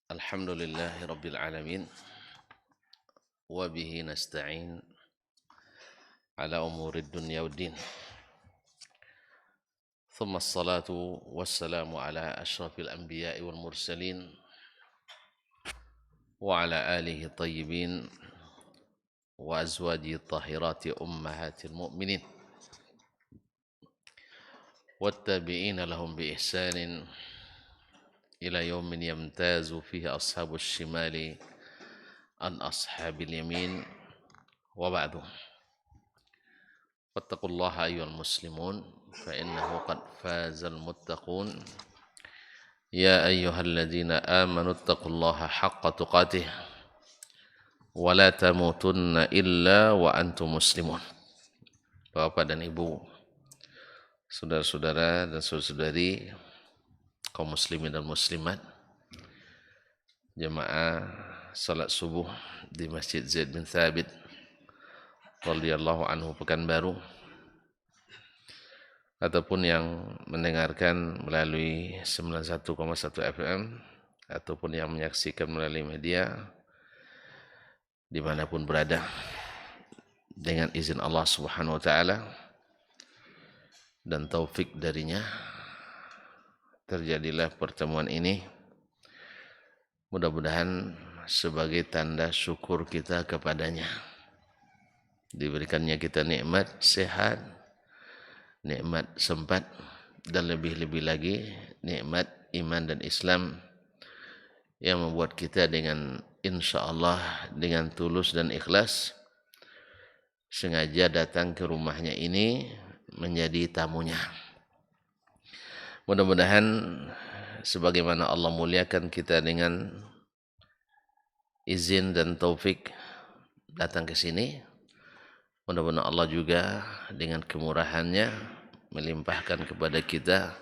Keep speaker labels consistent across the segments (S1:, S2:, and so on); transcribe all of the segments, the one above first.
S1: Alhamdulillahi Rabbil Alamin wa bihi nasta'in ala umurid dunya waddin. Thumma assalatu wassalamu ala ashrafil anbiya'i wal mursalin wa ala alihi tayyibin wa azwajihi tahirati ummahatil mu'minin wattabi'ina lahum bi ihsanin ila yaumin yamtazu fihi ashabus shimali an ashabil yamin wa ba'du. Wattaqullaha ayyuhal muslimun fa innahu qad fazal muttaqun. Ya ayyuhalladzina amanu taqullaha haqqa tuqatih wa la tamutunna illa wa antum muslimun. Bapak dan Ibu, saudara-saudara dan saudari kaum muslimin dan muslimat, jemaah salat subuh di Masjid Zaid bin Thabit radhiyallahu anhu Pekanbaru, ataupun yang mendengarkan melalui 91,1 FM ataupun yang menyaksikan melalui media dimanapun berada, dengan izin Allah Subhanahu wa Ta'ala dan taufik darinya terjadilah pertemuan ini. Mudah-mudahan sebagai tanda syukur kita kepadanya, diberikannya kita nikmat sehat, nikmat sempat, dan lebih-lebih lagi nikmat iman dan Islam yang membuat kita dengan insya Allah dengan tulus dan ikhlas sengaja datang ke rumahnya ini menjadi tamunya. Mudah-mudahan sebagaimana Allah muliakan kita dengan izin dan taufik datang ke sini, mudah-mudahan Allah juga dengan kemurahannya melimpahkan kepada kita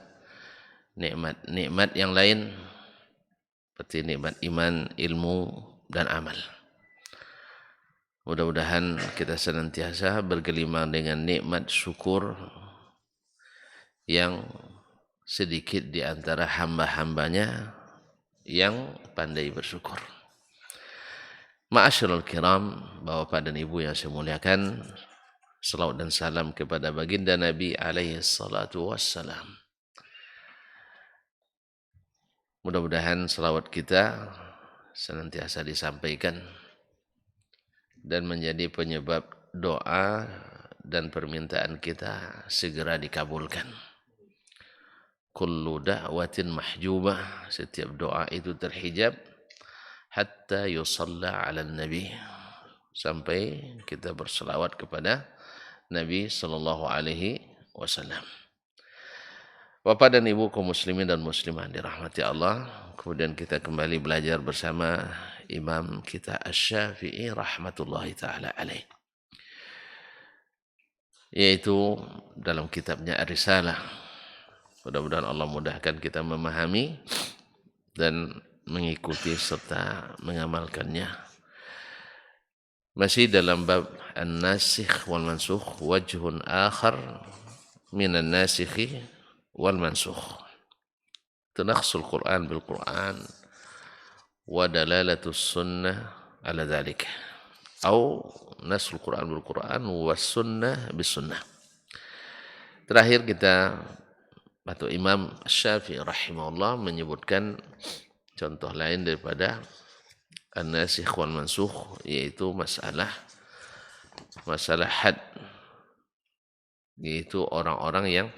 S1: nikmat-nikmat yang lain seperti nikmat iman, ilmu, dan amal. Mudah-mudahan kita senantiasa bergelimang dengan nikmat syukur yang sedikit di antara hamba-hambanya yang pandai bersyukur. Ma'asyiral kiram, Bapak dan Ibu yang saya muliakan, salawat dan salam kepada baginda Nabi alaihi salatu wassalam. Mudah-mudahan salawat kita senantiasa disampaikan dan menjadi penyebab doa dan permintaan kita segera dikabulkan. Kullu da'watin mahjubah, setiap doa itu terhijab hatta yusalla 'alan nabi, sampai kita berselawat kepada Nabi sallallahu alaihi wasallam. Bapak dan Ibu kaum muslimin dan muslimah dirahmati Allah, kemudian kita kembali belajar bersama Imam kita Asy-Syafi'i rahmatullahi taala alaih, yaitu dalam kitabnya Ar-Risalah. Mudah-mudahan Allah mudahkan kita memahami dan mengikuti serta mengamalkannya. Masih dalam bab an-nasikh wal mansukh, wajhun akhar minan nasikhi wal mansukh. Tanakhsul Qur'an bil Qur'an wa dalalatus sunnah ala dzalik. Atau nasul Qur'an bil Qur'an was sunnah bis sunnah. Terakhir kita atau Imam Syafi'i rahimahullah menyebutkan contoh lain daripada an-nasikh wal mansukh, yaitu masalah had, yaitu orang-orang yang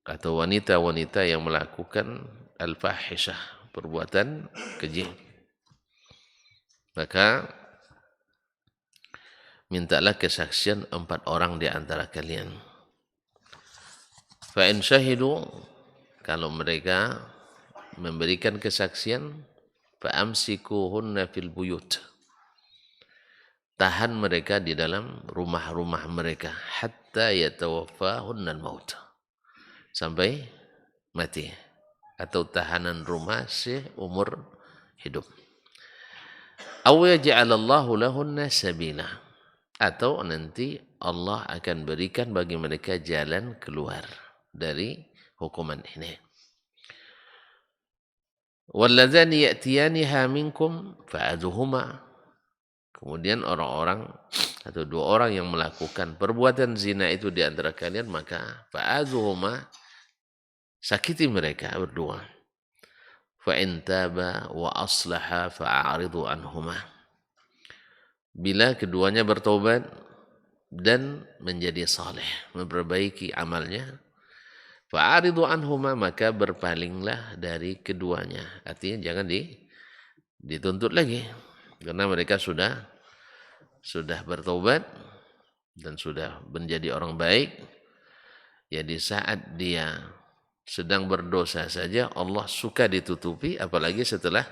S1: atau wanita-wanita yang melakukan al-fahishah, perbuatan keji. Maka mintalah kesaksian 4 orang di antara kalian. Fa in syahidu, kalau mereka memberikan kesaksian, fa amsikuhunna fil buyut, tahan mereka di dalam rumah-rumah mereka hatta yatawaffahunna al-maut, sampai mati, atau tahanan rumah seumur hidup. Aw yaj'alallahu lahunna sabila, atau nanti Allah akan berikan bagi mereka jalan keluar dari hukuman ini. walladzani ya'tiyaniha minkum fa'adhuhuma. Kemudian orang-orang atau dua orang yang melakukan perbuatan zina itu di antara kalian, maka fa'adhuhuma, sakiti mereka berdua. Fa in taba wa aslaha fa'aridu anhuma. Bila keduanya bertobat dan menjadi saleh, memperbaiki amalnya, fa'aridu anhuma, maka berpalinglah dari keduanya. Artinya jangan dituntut lagi, karena mereka sudah bertobat dan sudah menjadi orang baik. Ya, di saat dia sedang berdosa saja Allah suka ditutupi, apalagi setelah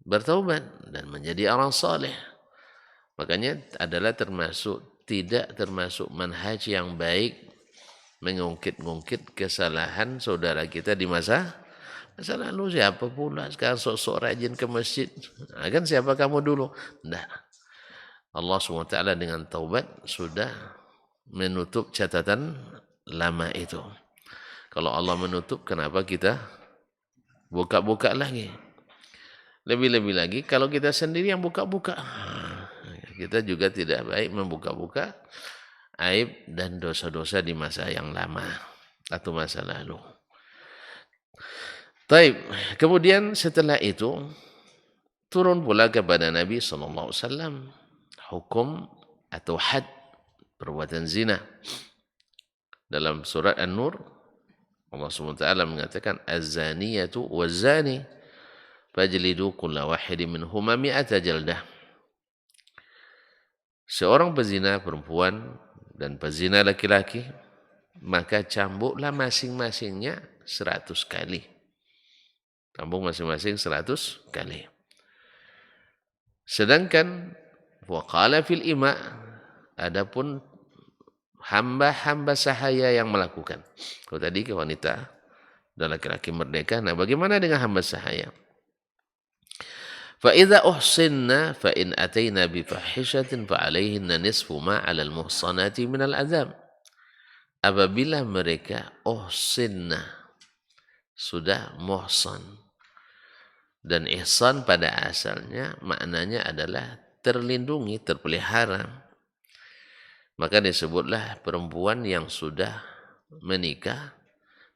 S1: bertaubat dan menjadi orang saleh. Makanya adalah tidak termasuk manhaj yang baik mengungkit-ungkit kesalahan saudara kita di masa lalu. Siapa pula sekarang sok-sok rajin ke masjid? Nah, kan siapa kamu dulu? Nah, Allah SWT dengan taubat sudah menutup catatan lama itu. Kalau Allah menutup, kenapa kita buka-buka lagi? Lebih-lebih lagi kalau kita sendiri yang buka-buka. Kita juga tidak baik membuka-buka aib dan dosa-dosa di masa yang lama atau masa lalu. Taib. Kemudian setelah itu turun pula kepada Nabi SAW hukum atau had perbuatan zina. Dalam surat An-Nur Allah SWT mengatakan az-zaniyatu waz-zani fajlidu kulla wahidin minhuma mi'ata jaldah. Seorang pezina perempuan dan pezina laki-laki, maka cambuklah masing-masingnya 100 kali. Cambuk masing-masing 100 kali. Sedangkan waqala fil ima, adapun hamba-hamba sahaya yang melakukan. Kalau tadi ke wanita dan laki-laki merdeka, nah bagaimana dengan hamba sahaya? Fa idza uhsinna fa in ataina bi fahishatin fa alaihinna nisfu ma 'alal muhsanati minal azab. Apabila mereka uhsinna, sudah muhsan, dan ihsan pada asalnya maknanya adalah terlindungi, terpelihara, maka disebutlah perempuan yang sudah menikah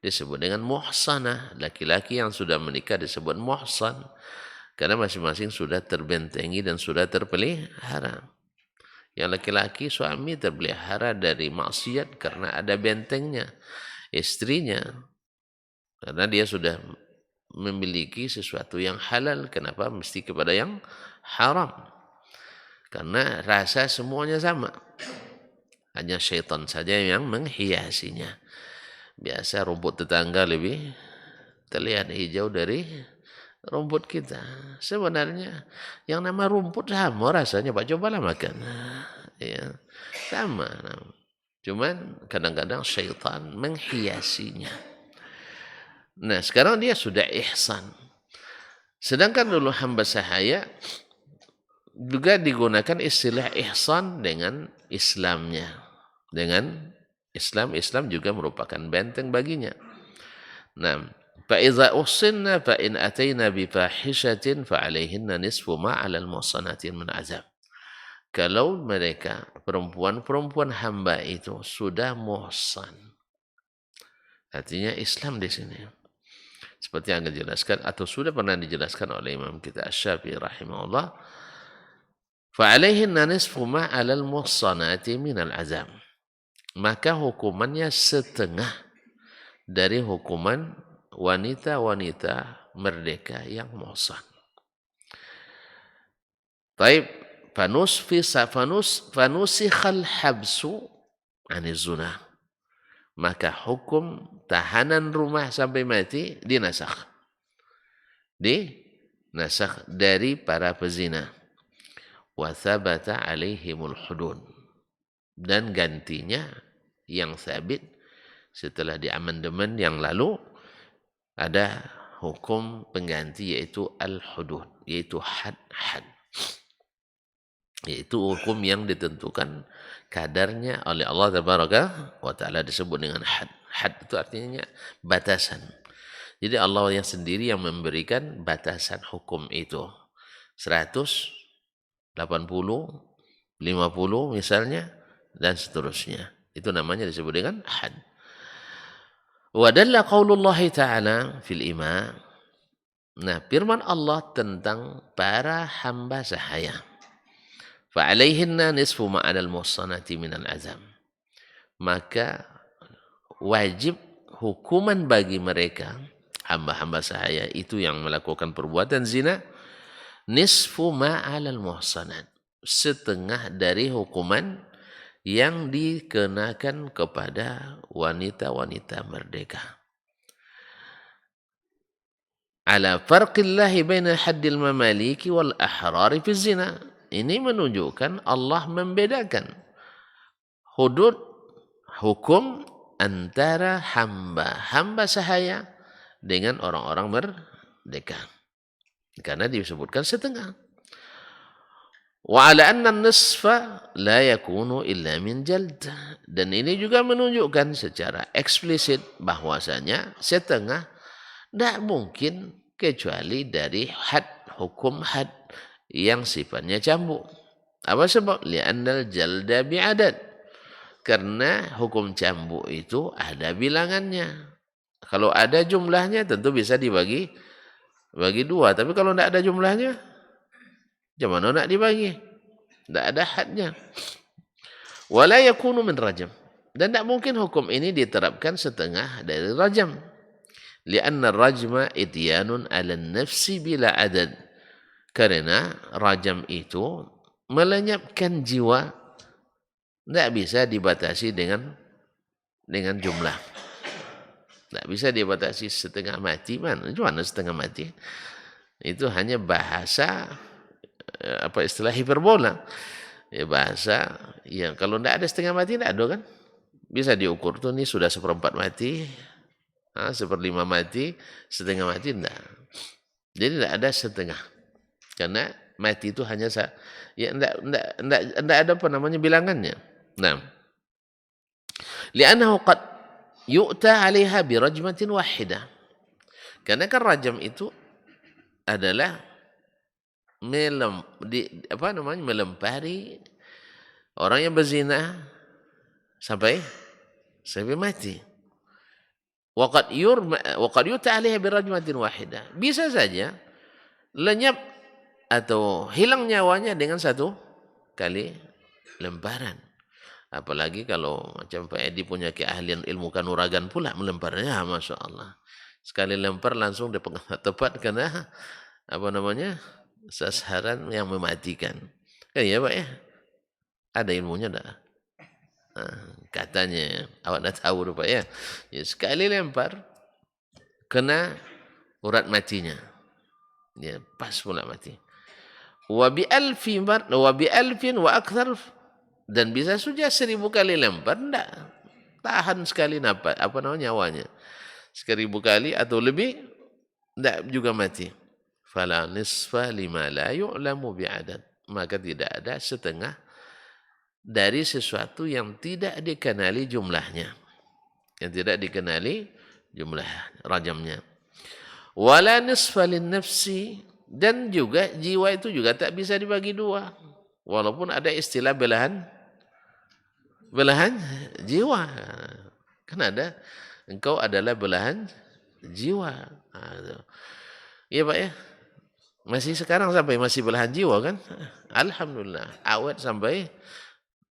S1: disebut dengan muhsanah. Laki-laki yang sudah menikah disebut muhsan, karena masing-masing sudah terbentengi dan sudah terpelihara. Yang laki-laki suami terpelihara dari maksiat karena ada bentengnya, istrinya. Karena dia sudah memiliki sesuatu yang halal, kenapa mesti kepada yang haram? Karena rasa semuanya sama. Hanya syaitan saja yang menghiasinya. Biasa rumput tetangga lebih terlihat hijau dari rumput kita. Sebenarnya yang nama rumput sama rasanya, Pak, cobalah makan. Ya, sama. Cuman kadang-kadang syaitan menghiasinya. Nah, sekarang dia sudah ihsan. Sedangkan dulu hamba sahaya juga digunakan istilah ihsan dengan Islamnya. Dengan Islam juga merupakan benteng baginya. Nah, فَإِذَا أُحْصِنَّ فَإِنْ أَتَيْنَا بِفَاحِشَةٍ فَعَلَيْهِنَّ نِصْفُ مَا عَلَى الْمُحْصَنَاتِ مِنْ عَذَابٍ. Kalau mereka perempuan hamba itu sudah muhsan, artinya Islam di sini, seperti yang dijelaskan atau sudah pernah dijelaskan oleh Imam kita Asy-Syafi'i rahimahullah, فَعَلَيْهِنَّ نِصْفُ مَا عَلَى الْمُحْصَنَاتِ مِنَ الْعَذَابِ. Maka hukumannya setengah dari hukuman wanita-wanita merdeka yang muhsan. Taib, fanusikhal habsu aniz zina. Maka hukum tahanan rumah sampai mati dinasakh. Dinasakh dari para pezina. Wa thabata alaihimul hudud. Dan gantinya yang sabit setelah diamandemen yang lalu ada hukum pengganti, yaitu al-hudud, yaitu had-had. Yaitu hukum yang ditentukan kadarnya oleh Allah Tabaraka wa Ta'ala, disebut dengan had. Had itu artinya batasan. Jadi Allah yang sendiri yang memberikan batasan hukum itu. 100, 80, 50 misalnya, dan seterusnya. Itu namanya disebut dengan had. Wa dalla qaulullah ta'ala fil ima. Nah, firman Allah tentang para hamba sahaya. Fa'alaihinna nisfu ma'alal muhsanati minal azam. Maka wajib hukuman bagi mereka, hamba-hamba sahaya itu yang melakukan perbuatan zina, nisfu ma'alal muhsanat. Setengah dari hukuman yang dikenakan kepada wanita-wanita merdeka. Ala farqillahi baina haddil mamaliki wal ahrari fi zina. Ini menunjukkan Allah membedakan hudud hukum antara hamba sahaya dengan orang-orang merdeka. Karena disebutkan setengah. Wa ala anna nisfa la yakunu illa min jald. Dan ini juga menunjukkan secara eksplisit bahwasanya setengah tidak mungkin kecuali dari hukum had yang sifatnya cambuk. Apa sebab? Li'annal jalda bi'adad. Karena hukum cambuk itu ada bilangannya. Kalau ada jumlahnya tentu bisa dibagi dua. Tapi kalau tidak ada jumlahnya, gimana nak dibagi? Tidak ada hadnya. Wala yakunu min rajam. Dan tidak mungkin hukum ini diterapkan setengah dari rajam. Lianna rajma ityanun ala nafsi bila adad. Karena rajam itu melenyapkan jiwa, tidak bisa dibatasi dengan jumlah. Tidak bisa dibatasi setengah mati. Mana setengah mati? Itu hanya bahasa istilah hiperbola. Ya, bahasa yang kalau tidak ada setengah mati tidak ada kan? Bisa diukur tuh, ini sudah 1/4 mati, 1/5 mati, setengah mati tidak. Jadi tidak ada setengah. Karena mati itu hanya tidak ada bilangannya. Nah, li'annahu qad yu'ta 'alaiha bi rajmatin wahidah. Karena kan rajam itu adalah melempari orang yang berzina sampai mati. Wa qad yu'ta 'alaiha bi rajmatin wahidah. Bisa saja lenyap atau hilang nyawanya dengan satu kali lemparan. Apalagi kalau macam Pak Edi punya keahlian ilmu kanuragan pula melemparnya, Masya Allah. Sekali lempar langsung tepat karena sasaran yang mematikan. Kan ya Pak ya? Ada ilmunya dah. Katanya, awak dah tahu Pak ya. Sekali lempar kena urat matinya. Ya, pas pula mati. Wa bi alfin wa akthar, dan bisa saja 1000 kali lempar enggak tahan sekali nyawanya. 1000 kali atau lebih enggak juga mati. Fala nisfa lima la yu'lamu bi'adad. Maka tidak ada setengah dari sesuatu yang tidak dikenali jumlahnya. Yang tidak dikenali jumlah rajamnya. Wala nisfa lin nafsi, dan juga jiwa itu juga tak bisa dibagi dua. Walaupun ada istilah belahan jiwa. Kan ada, engkau adalah belahan jiwa. Iya Pak ya. Masih sekarang sampai masih belahan jiwa kan? Alhamdulillah, awet sampai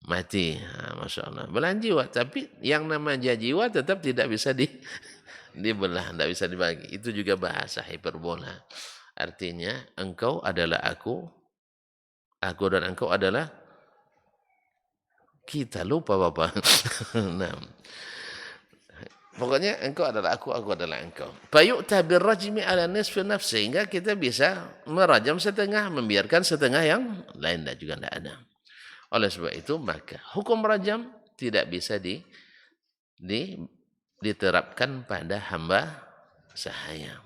S1: mati. Masya Allah. Belahan jiwa, tapi yang namanya jiwa tetap tidak bisa dibelah, tidak bisa dibagi. Itu juga bahasa hiperbola. Artinya engkau adalah aku dan engkau adalah kita. Lupa Bapak. Nah, pokoknya engkau adalah aku adalah engkau. Fayu'ta birrajmi ala nisfi nafsi, sehingga kita bisa merajam setengah, membiarkan setengah yang lain juga tidak ada. Oleh sebab itu maka hukum rajam tidak bisa diterapkan pada hamba sahaya.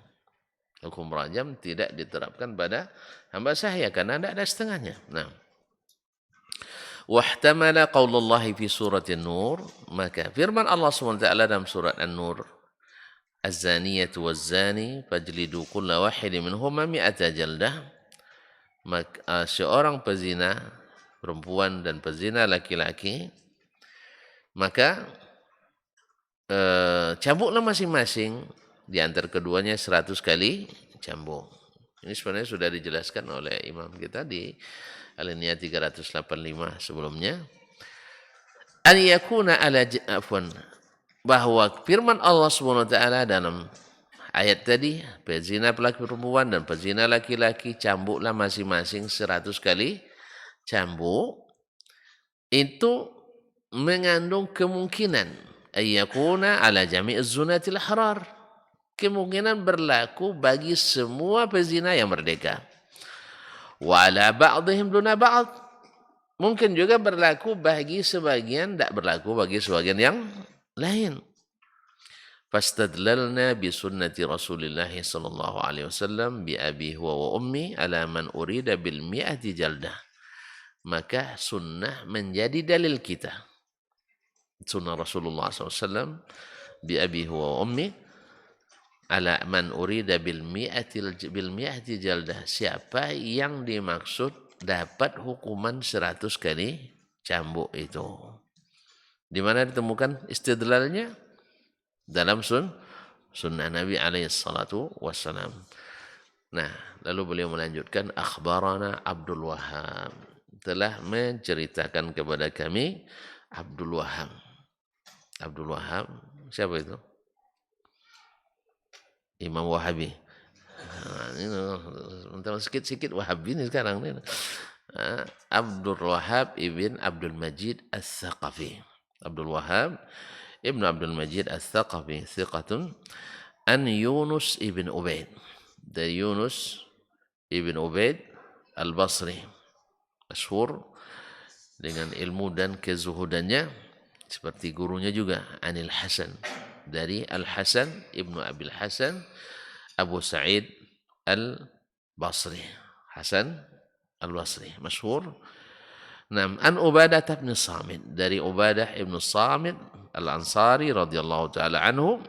S1: Hukum rajam tidak diterapkan pada hamba sahaya karena tidak ada setengahnya. Nah, wahtamala qaulullah fi surat An-Nur, maka firman Allah SWT dalam surat An-Nur az-zaniyatu waz-zani fajlidu kulla wahidin minhuma mi'ata jaldah. Maka seorang pezina perempuan dan pezina laki-laki, maka cambuklah masing-masing di antara keduanya 100 kali cambuk. Ini sebenarnya sudah dijelaskan oleh imam kita di alinea 385 sebelumnya. An yakuna ala afwan, bahwa firman Allah Subhanahu wa taala dalam ayat tadi, pezina laki perempuan dan pezina laki-laki cambuklah masing-masing 100 kali cambuk, itu mengandung kemungkinan ayyakuna ala jami'iz zunatil ahrar, kemungkinan berlaku bagi semua pezina yang merdeka. Wa ala ba'dihim duna ba'd, mungkin juga berlaku bagi sebagian, tidak berlaku bagi sebagian yang lain. Fastadlalna bi sunnati Rasulillah sallallahu alaihi wasallam bi abi huwa wa ummi ala man urida bil mi'ati jaldah. Maka sunnah menjadi dalil kita. Sunnah Rasulullah SAW bi abi huwa wa ummi ala man urida bil mi'ati jaldah. Siapa yang dimaksud dapat hukuman 100 kali cambuk itu. Di mana ditemukan istidlalnya? Dalam sunnah Nabi alaihi salatu wassalam. Nah, lalu beliau melanjutkan, akhbarana Abdul Wahhab, telah menceritakan kepada kami Abdul Wahhab. Abdul Wahhab, siapa itu? Imam Wahabi. Nah, ini sikit-sikit Wahabi ini sekarang ini. Abdul Wahhab ibn Abdul Majid As-Saqafi. Abdul Wahhab ibn Abdul Majid As-Saqafi thiqatun an Yunus ibn Ubaid. Dari Yunus ibn Ubaid Al-Basri, masyhur dengan ilmu dan kezuhudannya, seperti gurunya juga, Anil Hasan, dari Al-Hasan ibnu Abil Hasan Abu Sa'id Al-Basri, Hasan Al-Basri, masyhur. Nam an Ubadah bin Samit, dari Ubadah ibn Samit Al-Ansari radhiyallahu taala anhu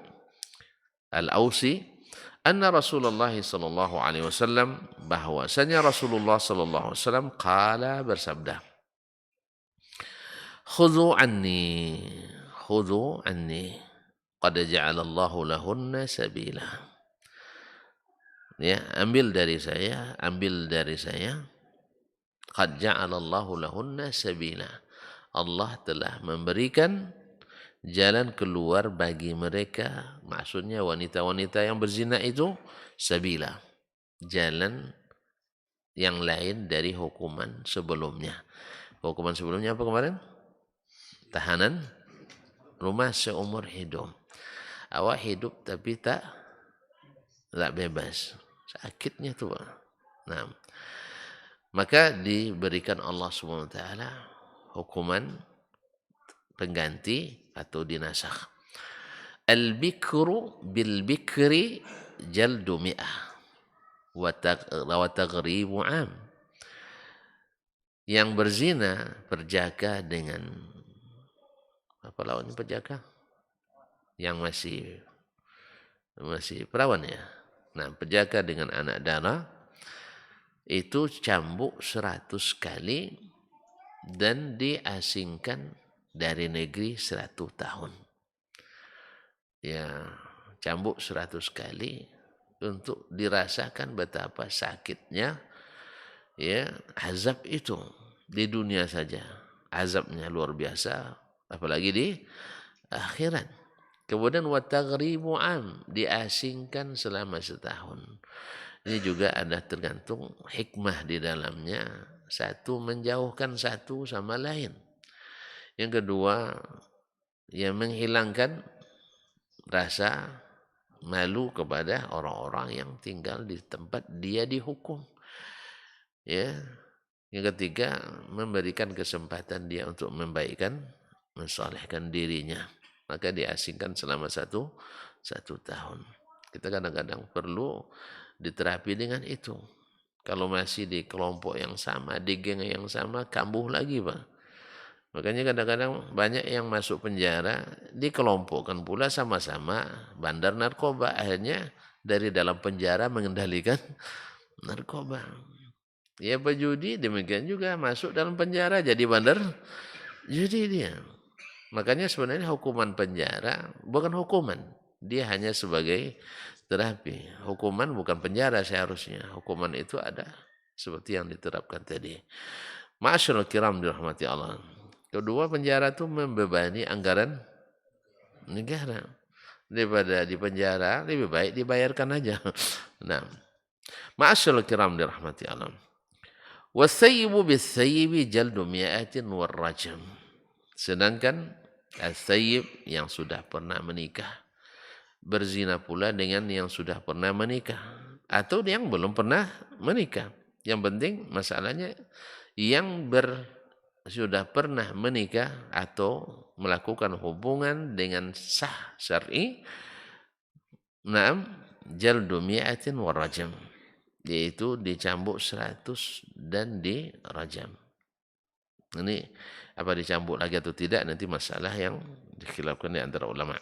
S1: Al-Ausi, anna Rasulullah sallallahu alaihi wasallam, bahwasanya Rasulullah sallallahu alaihi wasallam qala, bersabda, khudhu anni qad ja'alallahu lahunna sabila. Ya, ambil dari saya qad ja'alallahu lahunna sabila, Allah telah memberikan jalan keluar bagi mereka, maksudnya wanita-wanita yang berzina itu, sabila, jalan yang lain dari hukuman sebelumnya. Hukuman sebelumnya apa kemarin? Tahanan rumah seumur hidup. Awak hidup tapi tak bebas, sakitnya tuh. Nah, maka diberikan Allah Subhanahu wa taala hukuman pengganti atau dinasakh. Al-bikru bil bikri jaldu mi'ah wa taghribu 'am. Yang berzina, perjaka dengan apa lawannya perjaka? Yang masih perawan ya. Nah, perjaka dengan anak dara itu cambuk 100 kali dan diasingkan dari negeri 100 tahun. Ya, cambuk 100 kali untuk dirasakan betapa sakitnya ya azab itu di dunia saja. Azabnya luar biasa, apalagi di akhirat. Kemudian wa taghribu 'am, diasingkan selama setahun. Ini juga ada tergantung hikmah di dalamnya. Satu, menjauhkan satu sama lain. Yang kedua, ya menghilangkan rasa malu kepada orang-orang yang tinggal di tempat dia dihukum. Ya. Yang ketiga, memberikan kesempatan dia untuk membaikkan, mensolehkan dirinya. Maka diasingkan selama satu tahun. Kita kadang-kadang perlu diterapi dengan itu. Kalau masih di kelompok yang sama, di geng yang sama, kambuh lagi, Pak. Makanya kadang-kadang banyak yang masuk penjara dikelompokkan pula sama-sama bandar narkoba. Akhirnya dari dalam penjara mengendalikan narkoba. Ya pejudi demikian juga masuk dalam penjara jadi bandar judi dia. Makanya sebenarnya hukuman penjara bukan hukuman. Dia hanya sebagai terapi. Hukuman bukan penjara seharusnya. Hukuman itu ada seperti yang diterapkan tadi. Ma'asyiral kiram dirahmati Allah. Kedua, penjara itu membebani anggaran negara. Daripada di penjara lebih baik dibayarkan aja. Nah, ma'asyiral kiram dirahmati Allah. Wasayyibu bisayyibi jaldu mi'atin warrajam. Sedangkan as-sayyib yang sudah pernah menikah berzina pula dengan yang sudah pernah menikah atau yang belum pernah menikah. Yang penting masalahnya yang sudah pernah menikah atau melakukan hubungan dengan sah syar'i, na'am, jaldu mi'atin warrajam, yaitu dicambuk 100 dan dirajam. Ini apa dicambuk lagi atau tidak nanti masalah yang dikhilafkan di antara ulama.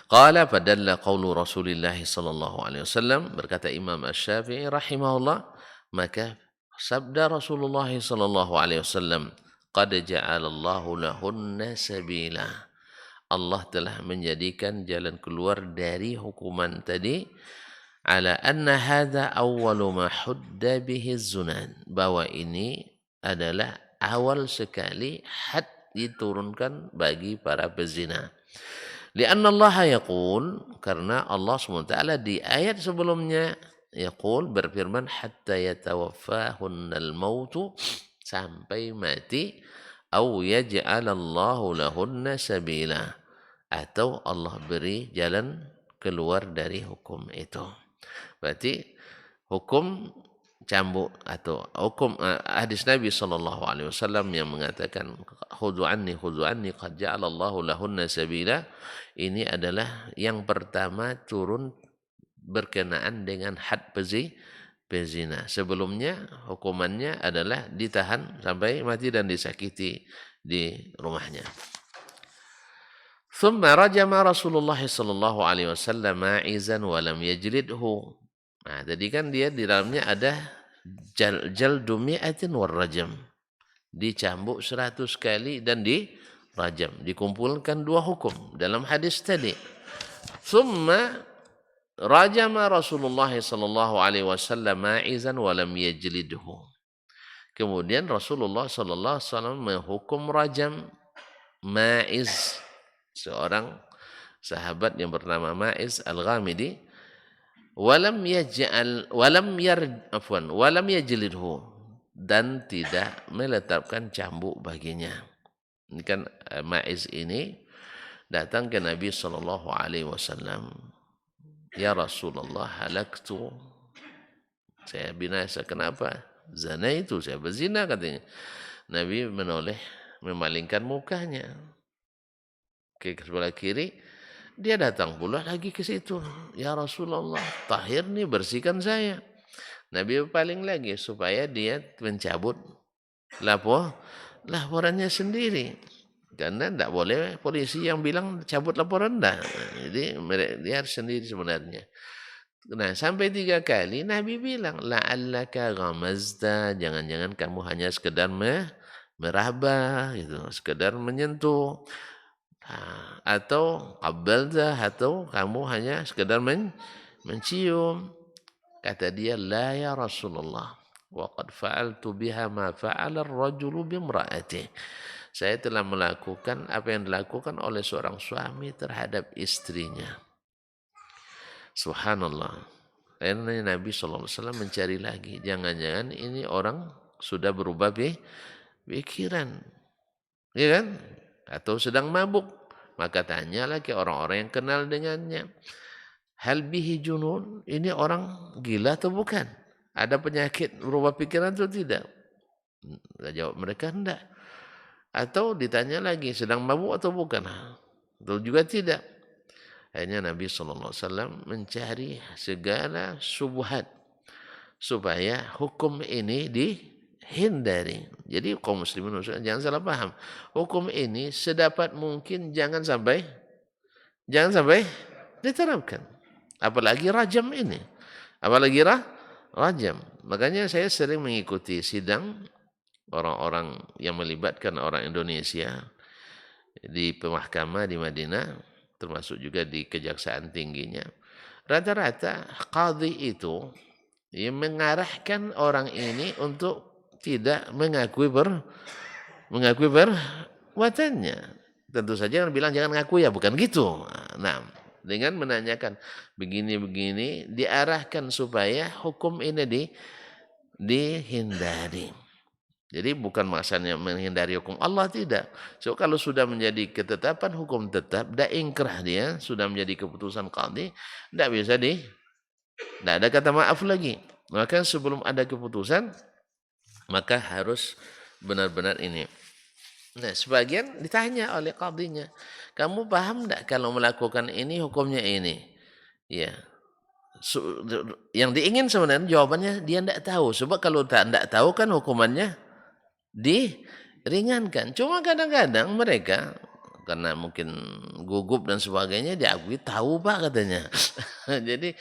S1: Qala fadalla qawlu Rasulillah sallallahu alaihi wasallam, berkata Imam Asy-Syafi'i rahimahullah, maka sabda Rasulullah sallallahu alaihi wasallam, qad ja'alallahu lahunna sabila. Allah telah menjadikan jalan keluar dari hukuman tadi, ala anna hadza awwalu ma hudda bihi zunan, bahwa ini adalah awal sekali had diturunkan bagi para pezina. Lianna Allah yaqul, karena Allah SWT di ayat sebelumnya yaqul berfirman hatta yatawaffahunal mautu, sampai mati, au yaj'alallahu lahunna sabila, atau Allah beri jalan keluar dari hukum itu. Berarti hukum cambuk atau hukum hadis Nabi SAW yang mengatakan khudhu anni qad ja'alallahu lahunna sabila, ini adalah yang pertama turun berkenaan dengan had pezina. Sebelumnya hukumannya adalah ditahan sampai mati dan disakiti di rumahnya. Thumma rajama Rasulullah sallallahu alaihi wasallam ma'izan wa lam yajlidhu. Nah, tadi kan dia di dalamnya ada jaldu mi'atin warrajam. Dicambuk 100 kali dan dirajam. Dikumpulkan dua hukum dalam hadis tadi. Thumma rajama Rasulullah sallallahu alaihi wasallam ma'izan wa lam yajlidhu. Kemudian Rasulullah sallallahu alaihi wasallam menghukum rajam Ma'iz, seorang sahabat yang bernama Ma'iz Al-Ghamidi, walam yajlidhu, dan tidak meletakkan cambuk baginya. Ini kan Ma'iz ini datang ke Nabi sallallahu alaihi wasallam, ya Rasulullah, halaktu, saya binasa. Kenapa? Zina itu, saya berzina, katanya. Nabi menoleh, memalingkan mukanya ke sebelah kiri. Dia datang pula lagi ke situ, ya Rasulullah, tahir nih, bersihkan saya. Nabi berpaling lagi supaya dia mencabut laporannya sendiri, karena tidak boleh polisi yang bilang cabut laporan, dah. Jadi dia harus sendiri sebenarnya. Nah, sampai 3 kali Nabi bilang, la'allaka ghamazta, jangan-jangan kamu hanya sekedar meraba gitu, sekedar menyentuh, atau qabbalta, atau kamu hanya sekedar mencium. Kata dia, la ya Rasulullah, wa qad fa'altu biha ma fa'ala ar-rajulu bimra'atihi. Saya telah melakukan apa yang dilakukan oleh seorang suami terhadap istrinya. Subhanallah. Akhirnya Nabi SAW mencari lagi, jangan-jangan ini orang sudah berubah pikiran, ya kan? Atau sedang mabuk. Maka tanyalah ke orang-orang yang kenal dengannya, hal bihi junun, ini orang gila atau bukan? Ada penyakit berubah pikiran atau tidak? Jawab mereka enggak. Atau ditanya lagi, sedang mabuk atau bukan? Atau juga tidak. Akhirnya Nabi SAW mencari segala syubhat supaya hukum ini hindari. Jadi kaum muslimin jangan salah paham. Hukum ini sedapat mungkin jangan sampai diterapkan. Apalagi rajam ini. Apalagi rajam. Makanya saya sering mengikuti sidang orang-orang yang melibatkan orang Indonesia di pemahkamah di Madinah, termasuk juga di kejaksaan tingginya. Rata-rata qadhi itu mengarahkan orang ini untuk tidak mengakui perbuatannya. Tentu saja yang bilang jangan ngaku ya, bukan gitu. Nah, dengan menanyakan begini-begini diarahkan supaya hukum ini dihindari. Jadi bukan maksudnya menghindari hukum Allah, tidak. So kalau sudah menjadi ketetapan hukum tetap, dah ingkrah dia, sudah menjadi keputusan qadhi, tidak ada kata maaf lagi. Maka sebelum ada keputusan, maka harus benar-benar ini. Nah, sebagian ditanya oleh qadhinya, kamu paham tidak kalau melakukan ini hukumnya ini? Ya. Yang diingin sebenarnya jawabannya dia tidak tahu. Sebab kalau tidak tahu kan hukumannya diringankan. Cuma kadang-kadang mereka karena mungkin gugup dan sebagainya diakui tahu Pak katanya. Jadi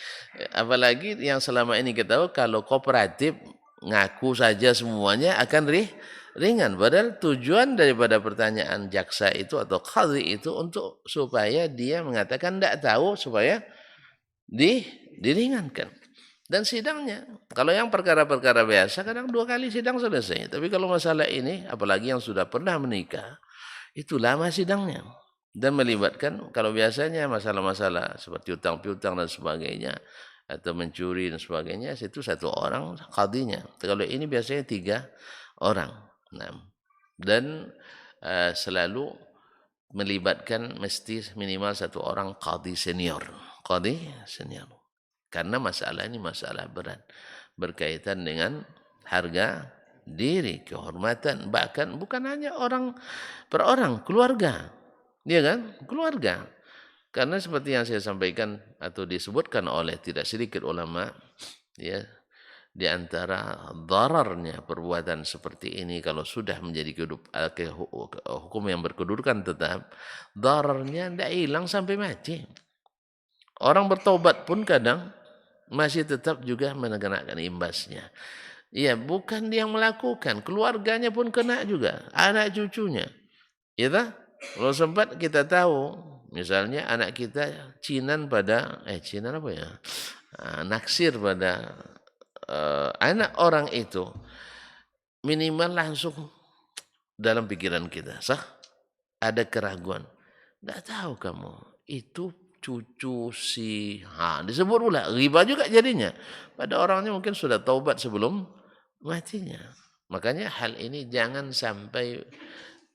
S1: apalagi yang selama ini kita tahu kalau kooperatif ngaku saja semuanya akan ringan. Padahal tujuan daripada pertanyaan jaksa itu atau qadhi itu untuk supaya dia mengatakan tidak tahu supaya diringankan. Dan sidangnya, kalau yang perkara-perkara biasa kadang 2 kali sidang selesai. Tapi kalau masalah ini, apalagi yang sudah pernah menikah, itu lama sidangnya. Dan melibatkan, kalau biasanya masalah-masalah seperti utang piutang dan sebagainya, atau mencuri dan sebagainya, itu 1 orang qadhinya. Kalau ini biasanya 3 orang. Nah, dan selalu melibatkan mesti minimal 1 orang qadhi senior. Qadhi senior. Karena masalah ini masalah berat. Berkaitan dengan harga diri, kehormatan. Bahkan bukan hanya orang per orang, keluarga. Iya kan? Keluarga. Karena seperti yang saya sampaikan atau disebutkan oleh tidak sedikit ulama, ya, di antara dararnya perbuatan seperti ini kalau sudah menjadi hukum yang berkedudukan tetap, dararnya tidak hilang sampai mati. Orang bertobat pun kadang masih tetap juga mengenakan imbasnya. Iya, bukan dia yang melakukan, keluarganya pun kena juga, anak cucunya. Ya tak? Kalau sempat kita tahu, misalnya anak kita cinan apa ya? Naksir pada anak orang itu, minimal langsung dalam pikiran kita, ada keraguan. Tidak tahu kamu, itu cucu si disebut pula riba juga jadinya. Pada orangnya mungkin sudah taubat sebelum matinya. Makanya hal ini jangan sampai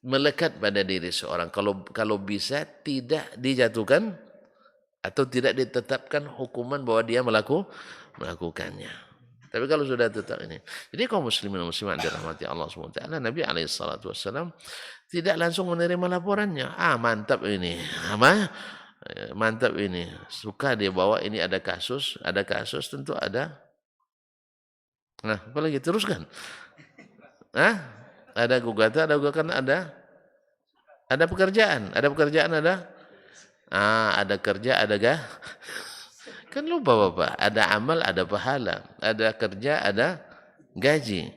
S1: melekat pada diri seorang. Kalau bisa tidak dijatuhkan atau tidak ditetapkan hukuman bahwa dia melakukannya. Tapi kalau sudah tetap ini. Jadi kaum muslimin dan muslimat dirahmati Allah SWT, Nabi SAW tidak langsung menerima laporannya. Mantap ini. Mantap ini. Suka dia bawa ini ada kasus tentu ada. Nah, apalagi teruskan. Ada gugatan, ada pekerjaan, ada kerja, ada kan lupa Bapak, ada amal, ada pahala, ada kerja, ada gaji.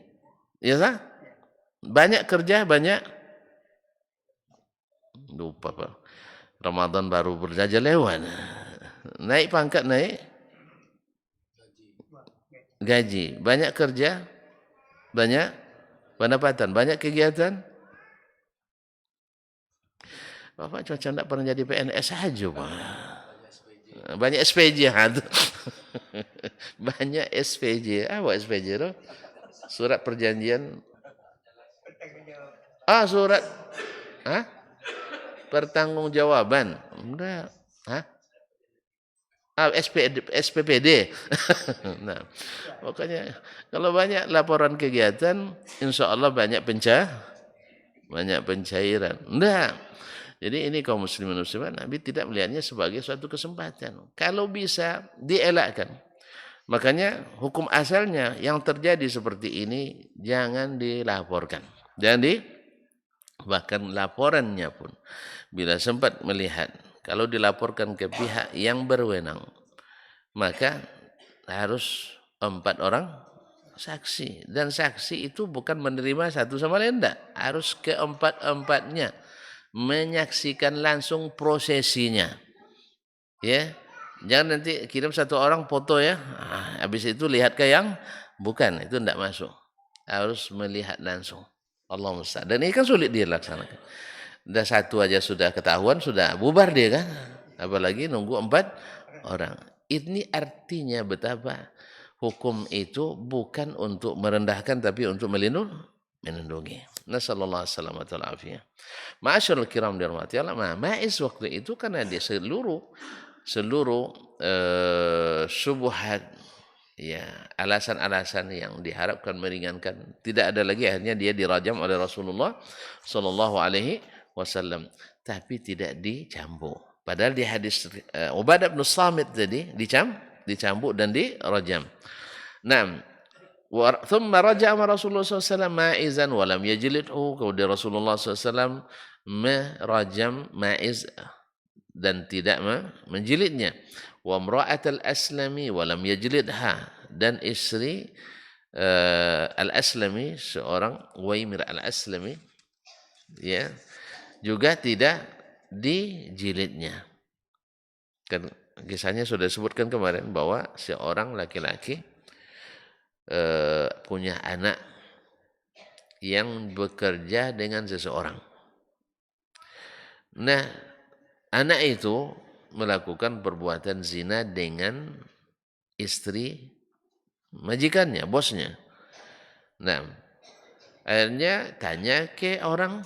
S1: Ya sah? Banyak kerja, banyak lupa Pak. Ramadan baru berjaja lewat. Naik pangkat, naik gaji, banyak kerja, banyak pendapatan, banyak kegiatan. Bapak cuaca tidak pernah jadi PNS saja Pak. Banyak SPJ. Banyak SPJ. Apa SPJ itu? Surat perjanjian. Surat. Pertanggungjawaban. Enggak. SPPD. Nah, pokoknya kalau banyak laporan kegiatan, insya Allah banyak pencairan. Enggak. Jadi ini kaum muslimin muslimat, Nabi tidak melihatnya sebagai suatu kesempatan. Kalau bisa dielakkan. Makanya hukum asalnya yang terjadi seperti ini jangan dilaporkan. Bahkan laporannya pun bila sempat melihat kalau dilaporkan ke pihak yang berwenang, maka harus 4 orang saksi. Dan saksi itu bukan menerima satu sama lain, enggak. Harus keempat-empatnya menyaksikan langsung prosesinya. Ya, jangan nanti kirim satu orang foto ya, habis itu lihat ke yang bukan, itu enggak masuk. Harus melihat langsung. Allah musta'an. Dan ini kan sulit dilaksanakan. Udah satu aja sudah ketahuan, sudah bubar dia kan. Apalagi nunggu 4 orang. Ini artinya betapa hukum itu bukan untuk merendahkan tapi untuk melindungi. Nasallallahu alaihi wasallam. Ma'asyiral kiram dirahmati Allah. Ma'iz waktu itu karena dia seluruh syubhat, ya, alasan-alasan yang diharapkan meringankan tidak ada lagi, akhirnya dia dirajam oleh Rasulullah sallallahu alaihi wasallam, tapi tidak dicambuk. Padahal di hadis Ubadah bin Samit tadi dicambuk dan dirajam. Naam. Thumma raja'a Rasulullah SAW ma'izan wa lam yajlidhu. Kemudian Rasulullah SAW merajam Ma'iz dan tidak menjilidnya. Wa imra'at al-aslami wa lam yajlidha. Dan istri al-aslami, seorang Uwaimir al-aslami, ya, juga tidak dijilidnya. Kan kisahnya sudah disebutkan kemarin bahwa seorang laki-laki punya anak yang bekerja dengan seseorang. Nah, anak itu melakukan perbuatan zina dengan istri majikannya, bosnya. Nah, akhirnya tanya ke orang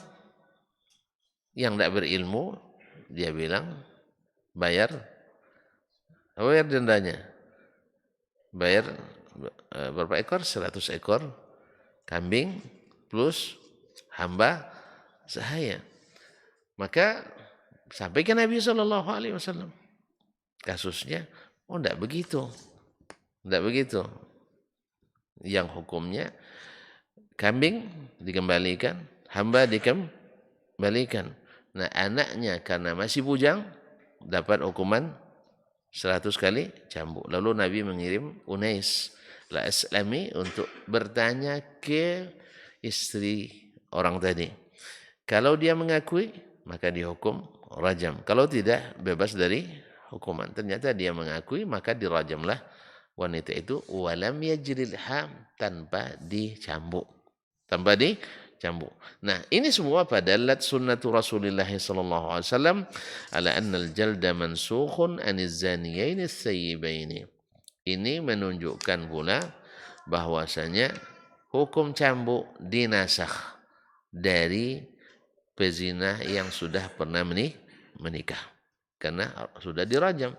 S1: yang tidak berilmu, dia bilang bayar dendanya. Bayar berapa ekor? 100 ekor kambing plus hamba sahaya. Maka sampai ke Nabi sallallahu alaihi wasallam. Kasusnya enggak begitu. Enggak begitu. Yang hukumnya kambing dikembalikan, hamba dikembalikan. Nah, anaknya karena masih bujang dapat hukuman 100 kali cambuk. Lalu Nabi mengirim Unais al-Aslami untuk bertanya ke istri orang tadi. Kalau dia mengakui, maka dihukum rajam. Kalau tidak, bebas dari hukuman. Ternyata dia mengakui, maka dirajamlah wanita itu walam yajrilha, tanpa dicambuk. Nah, ini semua padalat sunnatu Rasulullah sallallahu alaihi wasallam ala anna al-jalda mansukhun aniz zaniyaini tsayyibaini. Ini menunjukkan pula bahwasanya hukum cambuk dinasakh dari pezina yang sudah pernah menikah karena sudah dirajam.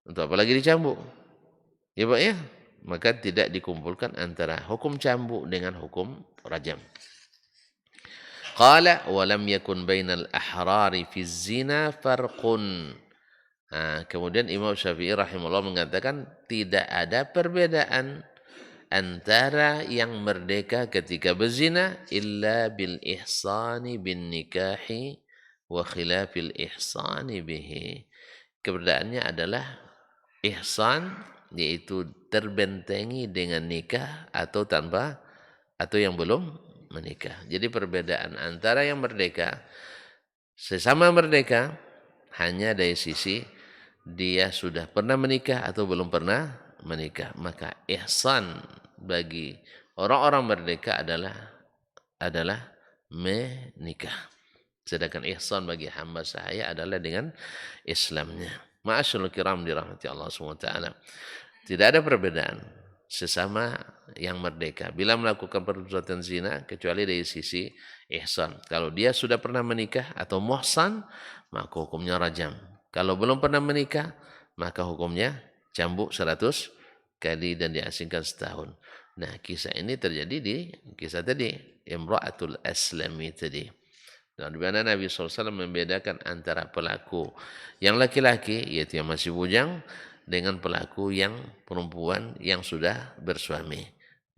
S1: Untuk apa lagi dicambuk? Ya Pak ya? Maka tidak dikumpulkan antara hukum cambuk dengan hukum rajam. Qala wa lam yakun bainal ahrari fi zina farqun. Kemudian Imam Syafi'i rahimahullah mengatakan tidak ada perbedaan antara yang merdeka ketika berzina illa bil ihsani bin nikahi wa khilafil ihsani bihi. Keberbedaannya adalah ihsan, yaitu terbentengi dengan nikah atau tanpa, atau yang belum menikah. Jadi perbedaan antara yang merdeka, sesama merdeka, hanya dari sisi dia sudah pernah menikah atau belum pernah menikah. Maka ihsan bagi orang-orang merdeka adalah menikah. Sedangkan ihsan bagi hamba sahaya adalah dengan Islamnya. Ma'asyiral kiram dirahmati Allah SWT. Tidak ada perbedaan sesama yang merdeka bila melakukan perbuatan zina kecuali dari sisi ihsan. Kalau dia sudah pernah menikah atau muhsan, maka hukumnya rajam. Kalau belum pernah menikah, maka hukumnya cambuk 100 kali dan diasingkan setahun. Nah, kisah ini terjadi di kisah tadi, Imra'atul Aslami tadi. Nah, di mana Nabi SAW membedakan antara pelaku yang laki-laki, yaitu yang masih bujang, dengan pelaku yang perempuan yang sudah bersuami.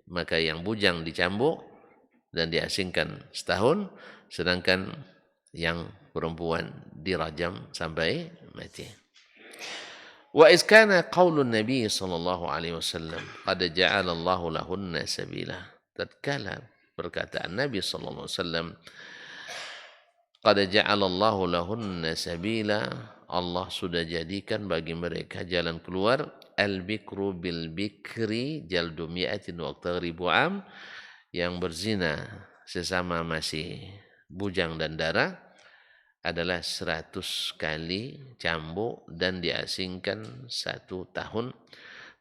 S1: Maka yang bujang dicambuk dan diasingkan setahun, sedangkan yang perempuan dirajam sampai mati. Wa iskana qaulun Nabi sallallahu alaihi wasallam qad ja'ala Allahu lahunna sabila. Tatkala perkataan Nabi sallallahu alaihi wasallam qad ja'ala Allahu lahunna sabila, Allah sudah jadikan bagi mereka jalan keluar. Al-bikru bil bikri jaldu mi'atin wa ribu am, yang berzina sesama masih bujang dan dara adalah 100 kali cambuk dan diasingkan 1 tahun.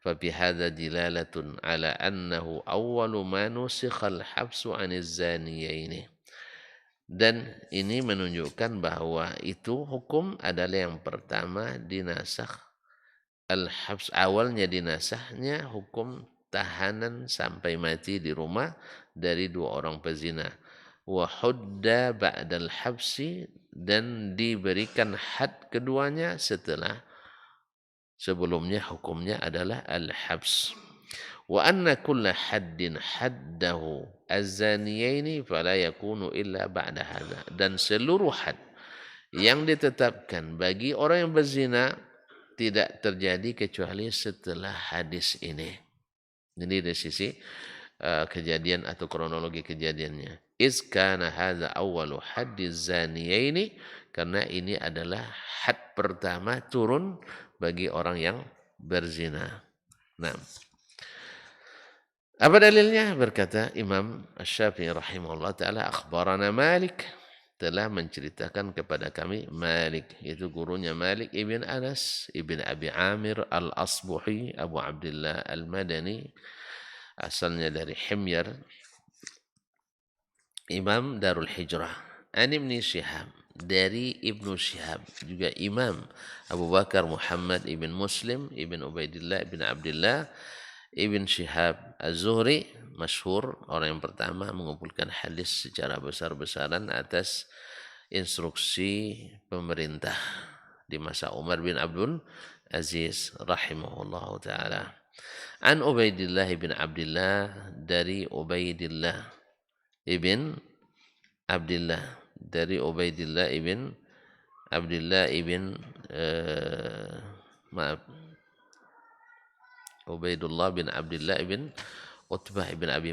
S1: Fabihadza dilalatun ala annahu awwalu ma nusikha al-habsu 'aniz zaniyaini. Dan ini menunjukkan bahwa itu hukum adalah yang pertama dinasakh al-habs, awalnya dinasahnya hukum tahanan sampai mati di rumah dari 2 orang pezina. Wa hudda ba'dal habsi, dan diberikan had keduanya setelah sebelumnya hukumnya adalah al-habs. Wa anna kulla haddin haddahu az-zaniyaini fala yakunu illa ba'da hadza, dan seluruh had yang ditetapkan bagi orang yang berzina tidak terjadi kecuali setelah hadis ini. Jadi dari sisi kejadian atau kronologi kejadiannya. Iz kana hadza awwalu haddiz zaniyaini, karena ini adalah had pertama turun bagi orang yang berzina. Nah, apa dalilnya? Berkata Imam Asy-Syafi'i rahimahullah taala, akhbarana Malik, telah menceritakan kepada kami Malik, itu gurunya Malik ibn Anas ibn Abi Amir al-Asbuhi Abu Abdullah al-Madani, asalnya dari Himyar, Imam Darul Hijrah. An Ibn Syihab, dari Ibnu Syihab juga Imam Abu Bakar Muhammad ibn Muslim ibn Ubaidillah ibn Abdullah ibn Syihab Az-Zuhri, masyhur orang yang pertama mengumpulkan hadis secara besar-besaran atas instruksi pemerintah di masa Umar bin Abdul Aziz rahimahullah taala. An Ubaidillah ibn Abdullah, dari Ubaidillah ibn Abdullah, dari Ubaidillah ibn Abdullah ibn Ubaidullah bin Abdullah ibn Utbah ibn Abi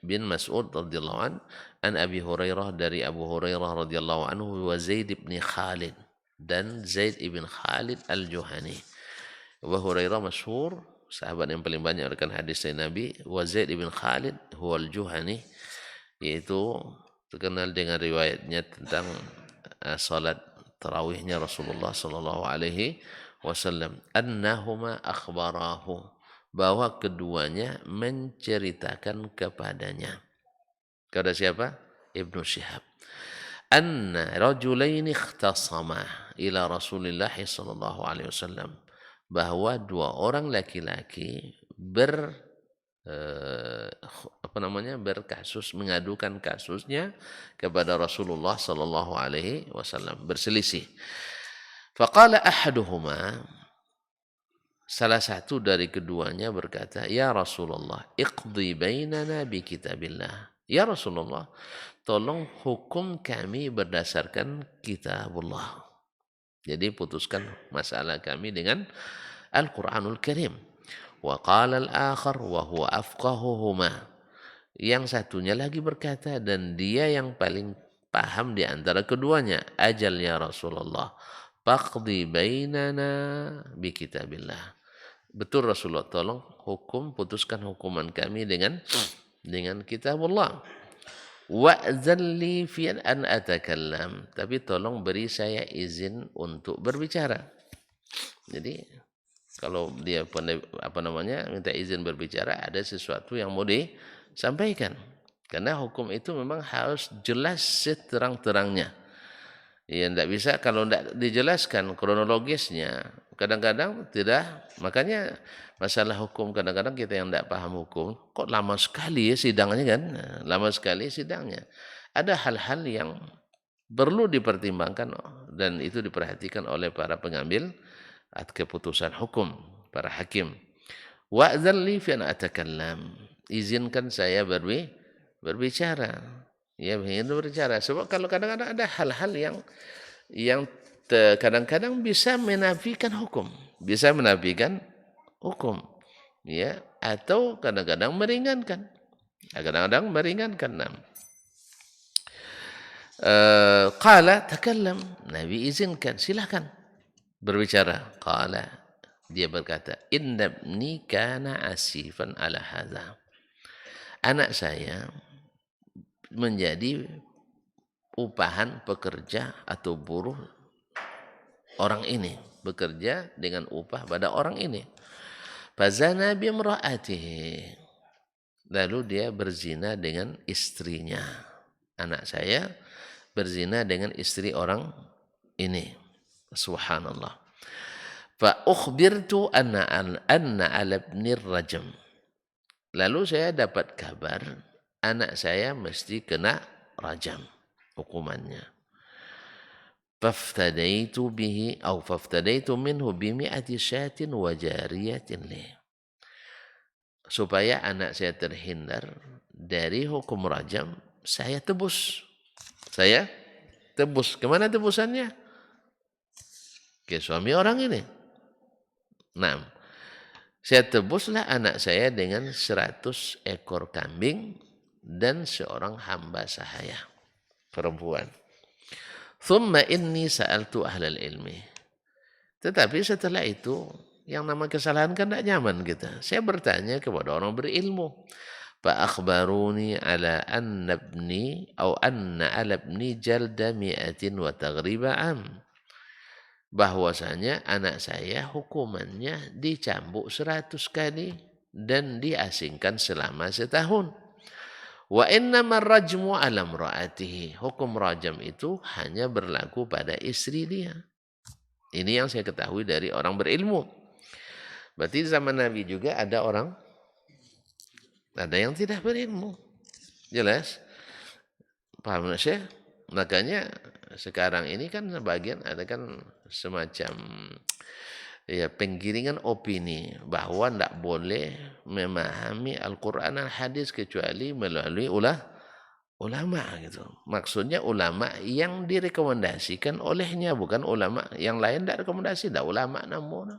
S1: bin Mas'ud radhiyallahu an Abi Hurairah, dari Abu Hurairah radhiyallahu anhu, wa Zaid ibn Khalid, dan Zaid ibn Khalid al-Juhani. Abu Hurairah masyhur, sahabat yang paling banyak rekan hadis dari Nabi. Wa Zaid ibn Khalid huwa al-Juhani, yaitu terkenal dengan riwayatnya tentang salat tarawihnya Rasulullah sallallahu alaihi wasallam. Annahuma akhbarahu, bahwa keduanya menceritakan kepadanya. Kepada siapa? Ibnu Syihab. Anna rajulaini ikhtasama ila Rasulillah sallallahu alaihi wasallam, bahwa 2 orang laki-laki berkasus, mengadukan kasusnya kepada Rasulullah sallallahu alaihi wasallam, berselisih. Faqala ahaduhuma, salah satu dari keduanya berkata, ya Rasulullah, iqdi bainana bi kitabillah. Ya Rasulullah, tolong hukum kami berdasarkan kitabullah. Jadi putuskan masalah kami dengan Al-Quranul Karim. Wa qala al-akhar wa huwa afqahuhuma. Yang satunya lagi berkata, dan dia yang paling paham di antara keduanya, ajal ya Rasulullah, faqdi bainana bi kitabillah. Betul Rasulullah, tolong putuskan hukuman kami dengan kitabullah. Wa'zalli fi an atakallam, tapi tolong beri saya izin untuk berbicara. Jadi kalau dia minta izin berbicara, ada sesuatu yang mau disampaikan. Karena hukum itu memang harus jelas seterang-terangnya. Ya, tidak bisa kalau tidak dijelaskan kronologisnya. Kadang-kadang tidak, makanya masalah hukum kadang-kadang kita yang tidak paham hukum, kok lama sekali ya sidangnya kan? Lama sekali sidangnya. Ada hal-hal yang perlu dipertimbangkan dan itu diperhatikan oleh para pengambil keputusan hukum. para hakim. Wa'dzan li fi an atakallam. Izinkan saya berbicara. Ya, ingin berbicara. Sebab kalau kadang-kadang ada hal-hal yang kadang-kadang bisa menafikan hukum, bisa menafikan hukum, ya, atau kadang-kadang meringankan, kadang-kadang meringankan. Qala takallam, Nabi izinkan, silakan berbicara. Qala, dia berkata, inna ibni kana asifan ala hadza. Anak saya menjadi upahan pekerja atau buruh orang ini, bekerja dengan upah pada orang ini. Fazana bimra'atihi. Lalu dia berzina dengan istrinya. Anak saya berzina dengan istri orang ini. Subhanallah. Fa ukhbirtu anna ala ibnir rajam. Lalu saya dapat kabar anak saya mesti kena rajam hukumannya. Faftadaitu minhu bimi'ati syatin wa jariyatin li. Supaya anak saya terhindar dari hukum rajam, saya tebus. Saya tebus. Kemana tebusannya? Ke suami orang ini. Nah, saya tebuslah anak saya dengan 100 ekor kambing dan seorang hamba sahaya perempuan. Thumma inni sa'altu ahlal ilmi. Tetapi setelah itu, yang nama kesalahan kan tidak nyaman kita. Saya bertanya kepada orang berilmu. Fa'akhbaruni ala anna ala ibni jalda mi'atin wa taghriba am. Bahwasanya anak saya hukumannya dicambuk 100 kali dan diasingkan selama setahun. Wa innamar rajmu ala imra'atihi. Hukum rajam itu hanya berlaku pada istri dia. Ini yang saya ketahui dari orang berilmu. Berarti zaman Nabi juga ada yang tidak berilmu. Jelas? Paham Syekh? Makanya sekarang ini kan sebagian ada kan semacam penggiringan opini bahwa tidak boleh memahami Al-Quran dan hadis kecuali melalui ulama gitu. Maksudnya ulama yang direkomendasikan olehnya, bukan ulama yang lain tidak rekomendasi, tidak ulama namun.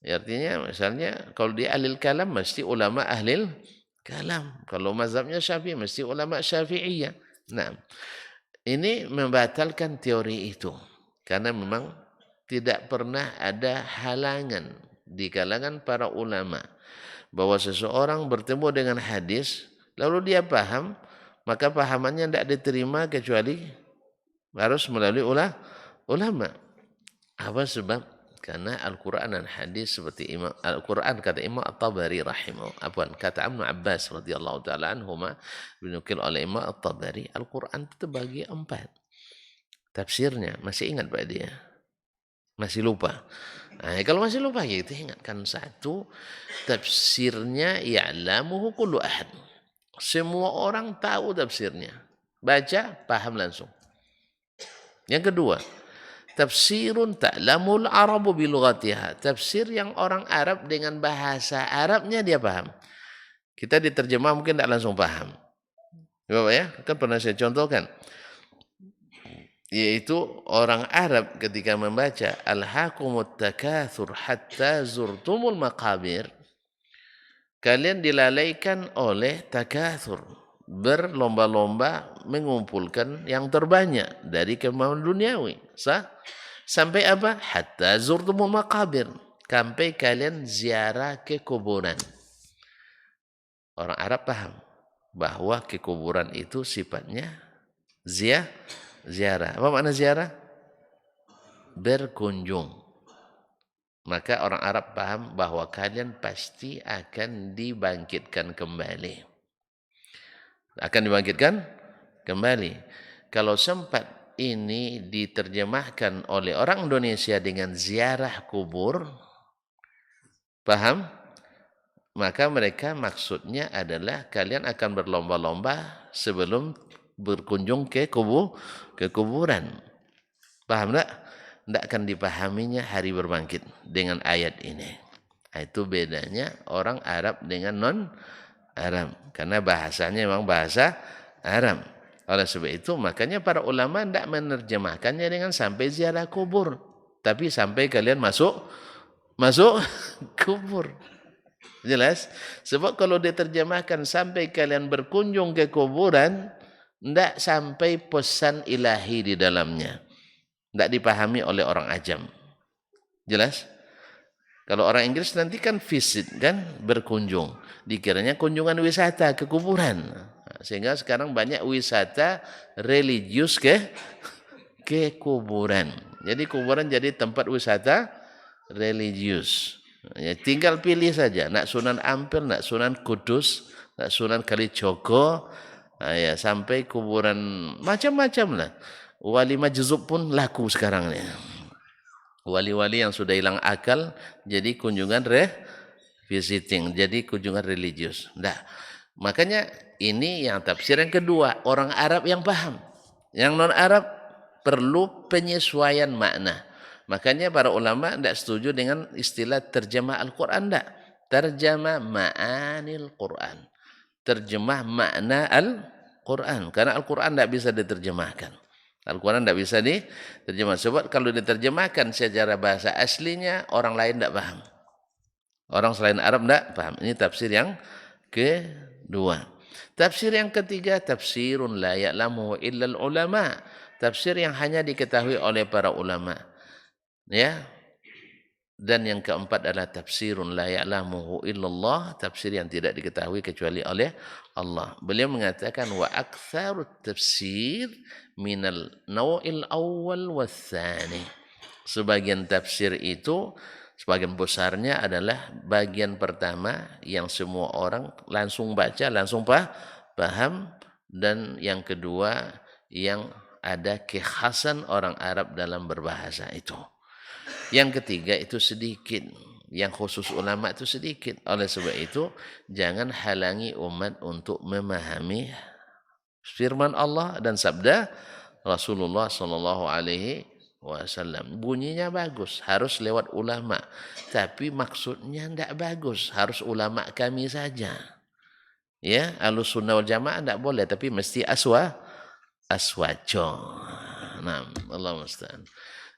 S1: Artinya misalnya kalau di ahlil kalam mesti ulama ahlil kalam. Kalau mazhabnya Syafi'i mesti ulama Syafi'iyah. Nah, ini membatalkan teori itu karena memang tidak pernah ada halangan di kalangan para ulama bahwa seseorang bertemu dengan hadis lalu dia paham, maka pahamannya tidak diterima kecuali harus melalui ulama. Apa sebab? Karena Al-Quran dan hadis seperti Al-Quran kata Imam At-Tabari kata Ibnu Abbas radhiyallahu taala anhuma dinukil oleh Imam At-Tabari, Al-Quran itu terbagi 4. Tafsirnya masih ingat Pak dia? Masih lupa. Nah, kalau masih lupa ya kita ingatkan satu, tafsirnya ya'lamuhu kullu ahad. Semua orang tahu tafsirnya. Baca, paham langsung. Yang kedua, tafsirun ta'lamul arabu bilughatiha. Tafsir yang orang Arab dengan bahasa Arabnya dia paham. Kita diterjemah mungkin tidak langsung paham. Bapak ya, kan pernah saya contohkan. Yaitu orang Arab ketika membaca Alhaakumut takatsur hatta zurtumul maqabir. Kalian dilalaikan oleh takatsur, berlomba-lomba mengumpulkan yang terbanyak dari kemauan duniawi. Sampai apa? Hatta zurtumul maqabir. Sampai kalian ziarah ke kuburan. Orang Arab paham bahwa ke kuburan itu sifatnya ziarah. Apa makna ziarah? Berkunjung. Maka orang Arab paham bahwa kalian pasti akan dibangkitkan kembali. Akan dibangkitkan kembali. Kalau sempat ini diterjemahkan oleh orang Indonesia dengan ziarah kubur, paham? Maka mereka maksudnya adalah kalian akan berlomba-lomba sebelum berkunjung ke kuburan. Paham tak? Tidak akan dipahaminya hari berbangkit dengan ayat ini. Itu bedanya orang Arab dengan non-Arab. Karena bahasanya memang bahasa Arab. Oleh sebab itu, makanya para ulama tidak menerjemahkannya dengan sampai ziarah kubur. Tapi sampai kalian masuk kubur. Jelas? Sebab kalau diterjemahkan sampai kalian berkunjung ke kuburan, tidak sampai pesan ilahi di dalamnya. Tidak dipahami oleh orang ajam. Jelas? Kalau orang Inggris nanti kan visit, kan berkunjung. Dikiranya kunjungan wisata ke kuburan. Sehingga sekarang banyak wisata religius ke kuburan. Jadi kuburan jadi tempat wisata religius. Ya, tinggal pilih saja, nak Sunan Ampel, nak Sunan Kudus, nak Sunan Kalijogo, ya, sampai kuburan macam-macam lah. Wali Majzub pun laku sekarang nih. Wali-wali yang sudah hilang akal jadi kunjungan visiting, jadi kunjungan religius. Nah, makanya ini yang tafsir yang kedua, orang Arab yang paham. Yang non-Arab perlu penyesuaian makna. Makanya para ulama tidak setuju dengan istilah terjemah Al-Quran, tidak. Terjemah ma'anil Quran. Terjemah makna Al-Quran. Karena Al-Quran tidak bisa diterjemahkan. Al-Quran tidak bisa diterjemahkan. Sebab kalau diterjemahkan secara bahasa aslinya, orang lain tidak paham. Orang selain Arab tidak paham. Ini tafsir yang kedua. Tafsir yang ketiga, tafsirun la ya'lamuhu illal ulama. Tafsir yang hanya diketahui oleh para ulama. Ya. Dan yang keempat adalah tafsirun la ya'lamuhu illallah, tafsir yang tidak diketahui kecuali oleh Allah. Beliau mengatakan wa aktsarut tafsir minal naw'il awwal watsani. Sebagian tafsir itu, sebagian besarnya adalah bagian pertama yang semua orang langsung baca, langsung paham, dan yang kedua yang ada kekhasan orang Arab dalam berbahasa itu. Yang ketiga itu sedikit, yang khusus ulama itu sedikit. Oleh sebab itu, jangan halangi umat untuk memahami firman Allah dan sabda Rasulullah sallallahu alaihi wasallam. Bunyinya bagus, harus lewat ulama. Tapi maksudnya tidak bagus, harus ulama kami saja. Ya, Ahlus Sunnah wal Jamaah tidak boleh, tapi mesti aswajo. Nah, Allah musta'an.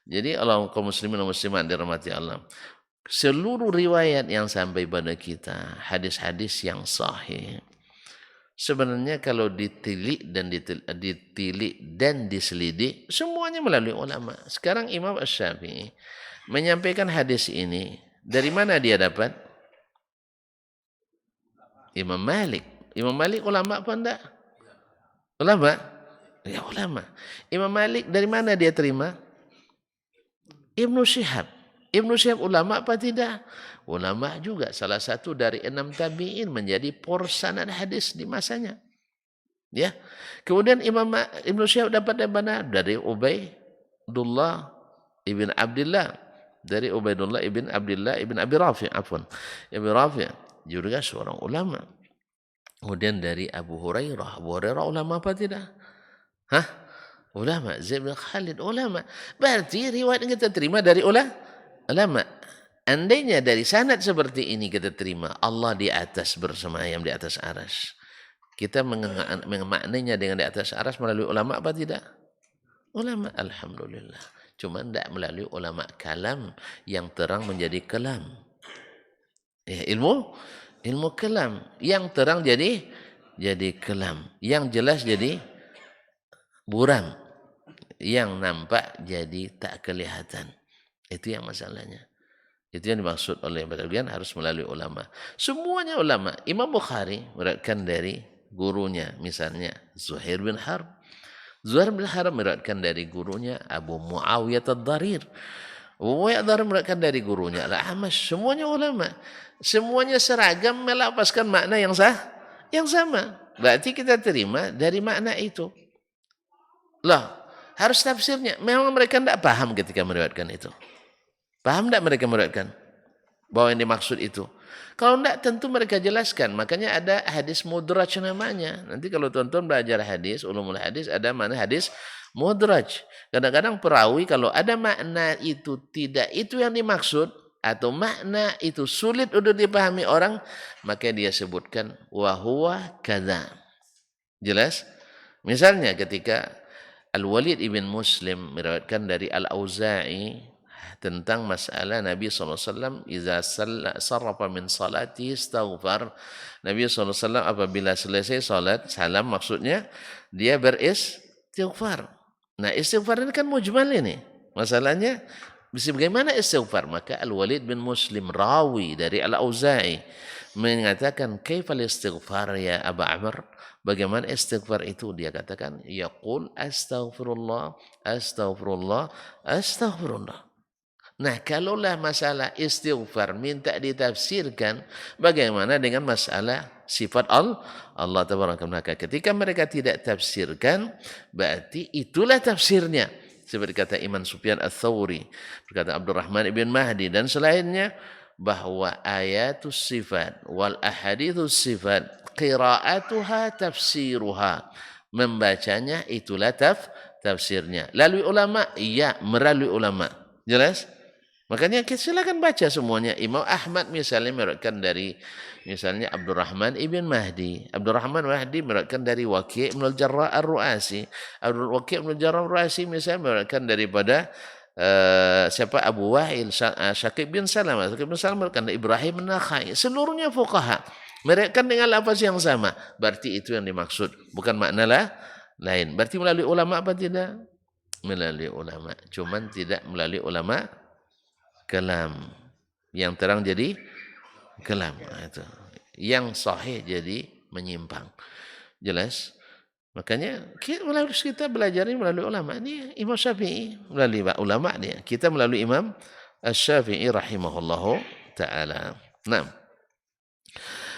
S1: Jadi Allah kaum muslimin dan muslimat dirahmati Allah. Seluruh riwayat yang sampai pada kita, hadis-hadis yang sahih, sebenarnya kalau ditilik dan diselidik, semuanya melalui ulama. Sekarang Imam Asy-Syafi'i menyampaikan hadis ini, dari mana dia dapat? Imam Malik. Imam Malik ulama apa enggak? Ulama? Ya ulama. Imam Malik dari mana dia terima? Ibnu Syihab. Ibnu Syihab ulama apa tidak? Ulama juga. Salah satu dari 6 tabi'in menjadi porsanad hadis di masanya. Ya. Kemudian Ibnu Syihab dapat dari mana? Dari Ubaidullah ibn Abdullah. Dari Ubaidullah ibn Abdullah ibn Abi Rafi'. Ibn Rafi' juga seorang ulama. Kemudian dari Abu Hurairah. Abu Hurairah ulama apa tidak? Hah? Ulama. Zaid bin Khalid ulama. Berarti riwayat yang kita terima dari ulama. Andainya dari sanad seperti ini kita terima, Allah di atas bersemayam di atas aras. Kita mengemaknainya dengan di atas aras melalui ulama apa tidak? Ulama. Alhamdulillah. Cuma tidak melalui ulama kalam yang terang menjadi kelam. Ya, ilmu kelam yang terang jadi kelam, yang jelas jadi buram, yang nampak jadi tak kelihatan. Itu yang masalahnya. Itu yang dimaksud oleh bagian harus melalui ulama. Semuanya ulama. Imam Bukhari meriwayatkan dari gurunya, misalnya Zuhair bin Harb. Zuhair bin Harb meriwayatkan dari gurunya Abu Muawiyah ad-Dharir. Abu Muawiyah ad-Dharir meriwayatkan dari gurunya Al-Amash. Semuanya ulama. Semuanya seragam melapaskan makna yang sama. Berarti kita terima dari makna itu. Lah, harus tafsirnya. Memang mereka tidak paham ketika meriwayatkan itu. Paham tidak mereka meriwayatkan bahwa yang dimaksud itu? Kalau tidak, tentu mereka jelaskan. Makanya ada hadis mudraj namanya. Nanti kalau tuan-tuan belajar hadis, ulumul hadis, ada mana hadis mudraj. Kadang-kadang perawi kalau ada makna itu tidak itu yang dimaksud, atau makna itu sulit untuk dipahami orang, maka dia sebutkan wa huwa kadza. Jelas? Misalnya ketika Al-Walid ibn Muslim meriwayatkan dari Al-Auza'i tentang masalah Nabi SAW iza sarrafa min salati istaghfar. Nabi SAW apabila selesai salat salam, maksudnya dia beristighfar. Nah, istighfar ini kan mujmal ini. Masalahnya bagaimana istighfar? Maka Al-Walid bin Muslim rawi dari Al-Auza'i mengatakan kaifal istighfar ya Aba Amr? Bagaimana istighfar itu? Dia katakan yaqul astaghfirullah astaghfirullah astaghfirullah. Nah, kalaulah masalah istighfar minta ditafsirkan, bagaimana dengan masalah sifat Allah Tabaraka. Maka ketika mereka tidak tafsirkan, berarti itulah tafsirnya. Seperti kata Imam Sufyan Ats-Tsauri, berkata Abdurrahman ibn Mahdi dan selainnya, bahwa ayatus sifat wal ahadithus sifat qira'atuha tafsiruha. Membacanya itulah tafsirnya. Lalu ulama? Iya, melalui ulama. Jelas? Makanya silakan baca semuanya. Imam Ahmad misalnya meriwayatkan dari misalnya Abdurrahman ibn Mahdi. Abdurrahman Mahdi meriwayatkan dari Waqi' ibn al-Jarrah ar-Ru'asi. Waqi' ibn al-Jarrah ar-Ru'asi misalnya meriwayatkan daripada siapa Abu Wa'il Syakib bin Salamah. Syakib bin Salamah meriwayatkan dari Ibrahim an-Nakhai. Seluruhnya fuqaha meriwayatkan dengan lafaz yang sama. Berarti itu yang dimaksud, bukan makna lain. Berarti melalui ulama apa tidak? Melalui ulama. Cuman tidak melalui ulama kalam. Yang terang jadi kalam. Itu. Yang sahih jadi menyimpang. Jelas? Makanya kita belajar ini melalui ulama. Ini Imam Syafi'i melalui ulama dia. Kita melalui Imam Asy-Syafi'i rahimahullahu taala. Nah,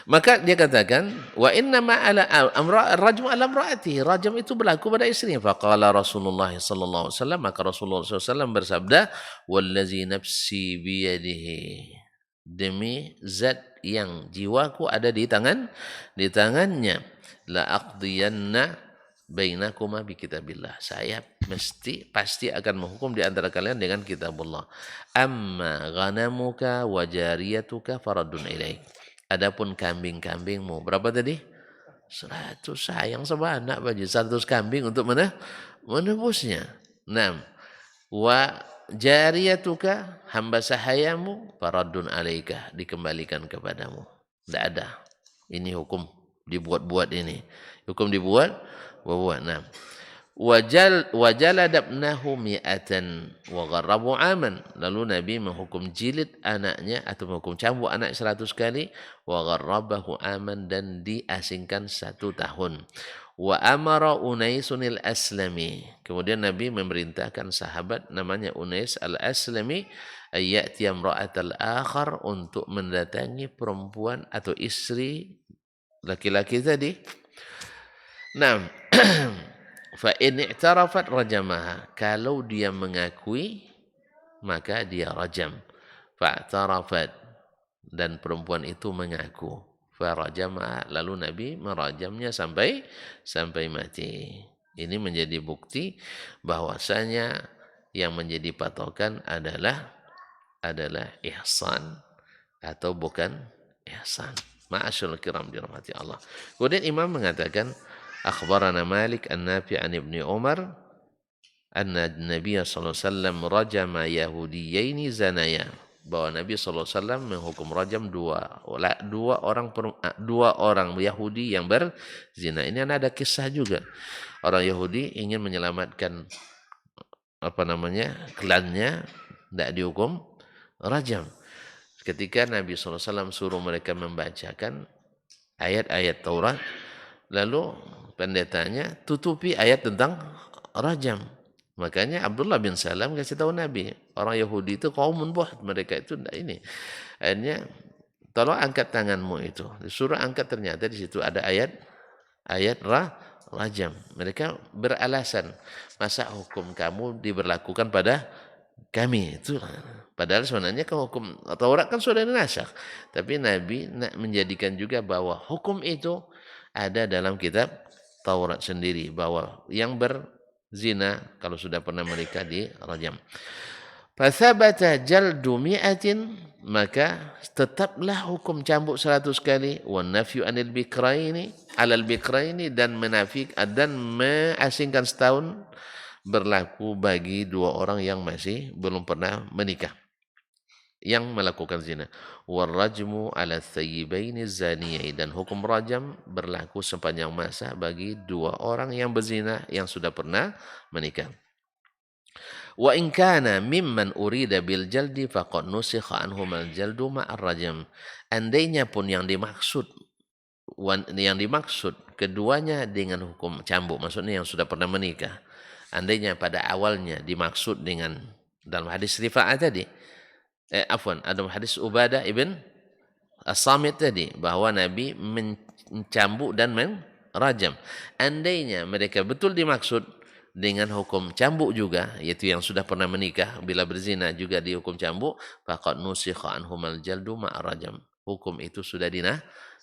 S1: maka dia katakan wa inna ma ala rajmu ala imraatihi, rajam itu berlaku pada istrinya. Faqala Rasulullah sallallahu alaihi wasallam, maka Rasulullah sallallahu alaihi wasallam bersabda, wallazi nafsi biyadihi, demi zat yang jiwaku ada di tangannya, la aqdiyanna bainakuma bi kitabillah, saya pasti akan menghukum di antara kalian dengan kitabullah. Amma ghanamuka wa jariyatuka faraddun ilaik. Adapun kambing-kambingmu, berapa tadi? 100, sayang sebanyak baju 100 kambing untuk menebusnya. 6. Wa jariyatuka, hamba sahayamu, faraddun alaika, dikembalikan kepadamu. Tidak ada. Ini hukum dibuat-buat ini. Hukum dibuat. 6. Wajaladabnahu mi'atan wa gharrabu aman. Lalu Nabi menghukum jilid anaknya atau menghukum cambuk anak 100 kali, wa gharrabahu aman, dan diasingkan 1 tahun. Wa amara Unaisunil Aslami. Kemudian Nabi memerintahkan sahabat namanya Unais al-Aslami ayati imra'atal akhar, untuk mendatangi perempuan atau istri laki-laki tadi. Nah, fa in i'tarafat rajamaha, kalau dia mengakui maka dia rajam. Fa'tarafat, dan perempuan itu mengaku, fa rajamaha, lalu Nabi merajamnya sampai mati. Ini menjadi bukti bahwasanya yang menjadi patokan adalah ihsan atau bukan ihsan. Ma'asyarul kiram dirahmati Allah. Kemudian Imam mengatakan, akhbarana Malik an-Nafi' an Ibni Umar anna Nabi sallallahu alaihi wasallam rajama yahudiyaini zanaya, bahwa Nabi sallallahu alaihi wasallam menghukum rajam dua orang Yahudi yang berzina. Ini ada kisah juga. Orang Yahudi ingin menyelamatkan klannya, tidak dihukum rajam. Ketika Nabi sallallahu alaihi wasallam suruh mereka membacakan ayat-ayat Taurat, lalu pendetanya tutupi ayat tentang rajam. Makanya Abdullah bin Salam kasih tahu Nabi, orang Yahudi itu qaumun buht, mereka itu tidak ini. Akhirnya, tolong angkat tanganmu itu. Disuruh angkat, ternyata di situ ada ayat rajam. Mereka beralasan, masa hukum kamu diberlakukan pada kami? Itu padahal sebenarnya hukum Taurat kan sudah dinasakh. Tapi Nabi nak menjadikan juga bahwa hukum itu ada dalam kitab Taurat sendiri, bahwa yang berzina kalau sudah pernah menikah dirajam. Fathabata jaldu mi'atin, maka tetaplah hukum cambuk 100 kali, wan nafyu anil bikraini alal bikraini, dan menafik dan mengasingkan setahun berlaku bagi dua orang yang masih belum pernah menikah yang melakukan zina. Warrajmu ala thayyibaini zaniyai, dan hukum rajam berlaku sepanjang masa bagi dua orang yang berzina yang sudah pernah menikah. Wa in kana mimman urida bil jaldi faqad nusikha anhum al jaldu ma'ar rajam. Andainya pun yang dimaksud keduanya dengan hukum cambuk, maksudnya yang sudah pernah menikah. Andainya pada awalnya dimaksud dengan dalam hadis Rifa'ah tadi, dalam hadis Ubadah ibn As-Samit tadi, bahwa Nabi mencambuk dan menrajam. Andainya mereka betul dimaksud dengan hukum cambuk juga, yaitu yang sudah pernah menikah bila berzina juga dihukum cambuk, faqad nusikha anhumal jaldu ma'ar rajam. Hukum itu sudah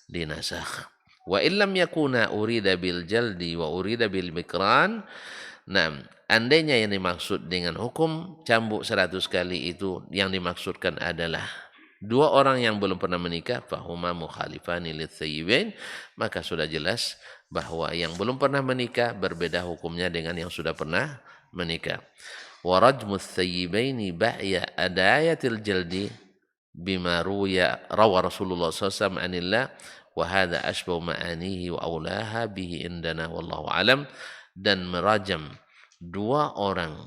S1: dinasakh. Wa illam yakuna urida bil jaldi wa urida bil mikran. Nah, andainya yang dimaksud dengan hukum cambuk 100 kali itu yang dimaksudkan adalah dua orang yang belum pernah menikah, fahuma mukhalifani litsayyibain, maka sudah jelas bahwa yang belum pernah menikah berbeda hukumnya dengan yang sudah pernah menikah. Wa rajmus thayyibaini ba'ya adayatil jaldi bima rawa Rasulullah SAW anillah wa hadha ashbahu ma'anihi wa awlaha bihi indana wallahu alam. Dan merajam dua orang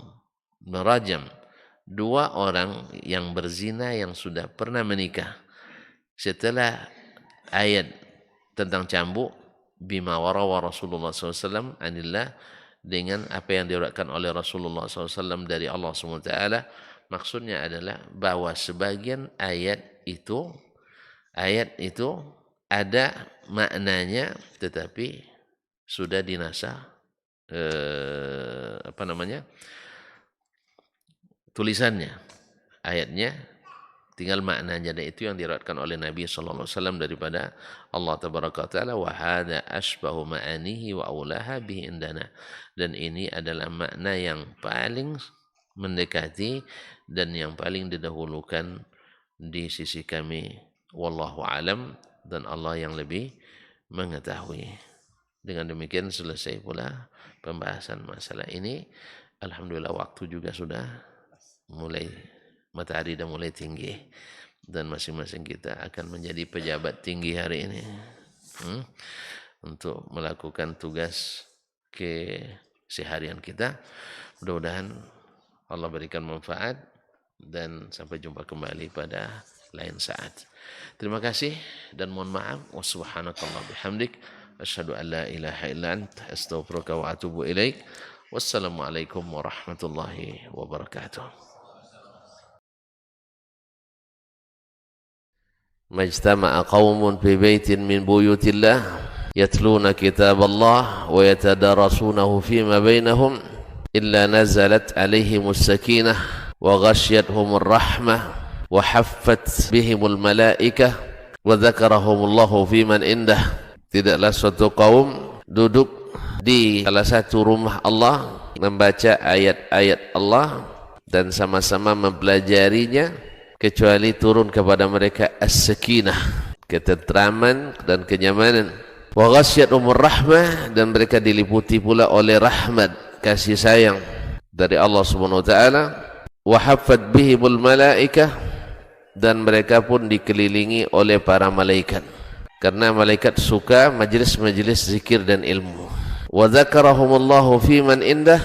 S1: yang berzina yang sudah pernah menikah setelah ayat tentang cambuk, bima warawa Rasulullah SAW anillah, dengan apa yang diriwayatkan oleh Rasulullah SAW dari Allah SWT. Maksudnya adalah bahwa sebagian ayat itu ada maknanya tetapi sudah dinasakh tulisannya, ayatnya tinggal maknanya, dan itu yang diriwayatkan oleh Nabi sallallahu alaihi wasallam daripada Allah tabaraka taala, wa hadza asbahu ma'anihi wa aulaha bihi indana, dan ini adalah makna yang paling mendekati dan yang paling didahulukan di sisi kami, wallahu alam, dan Allah yang lebih mengetahui. Dengan demikian selesai pula pembahasan masalah ini. Alhamdulillah waktu juga sudah mulai, matahari sudah mulai tinggi, dan masing-masing kita akan menjadi pejabat tinggi hari ini untuk melakukan tugas keseharian kita. Mudah-mudahan Allah berikan manfaat, dan sampai jumpa kembali pada lain saat. Terima kasih dan mohon maaf. Wa subhanakallah bihamdik asyhadu an la ilaha illa anta astaghfiruka wa atubu ilaik. Wassalamualaikum warahmatullahi wabarakatuh. Majtama'a qaumun fi baitin min buyutillah yatluna kitaballah wa yatadarasunahu fima bainahum illa nazalat alaihimus sakinah wa ghasyiyatuhumur rahmah wa haffat bihimul malaikah wa dzakarahumullahu fiman indah. Tidaklah suatu kaum duduk di salah satu rumah Allah membaca ayat-ayat Allah dan sama-sama mempelajarinya, kecuali turun kepada mereka as-sakinah, ketentraman dan kenyamanan. Wa ghasyiyatuhumur rahmah, dan mereka diliputi pula oleh rahmat, kasih sayang dari Allah Subhanahu wa taala. Wa haffat bihimul malaikah, dan mereka pun dikelilingi oleh para malaikat, karena malaikat suka majlis-majlis zikir dan ilmu. Wa dzakarahumullahu fiman indah,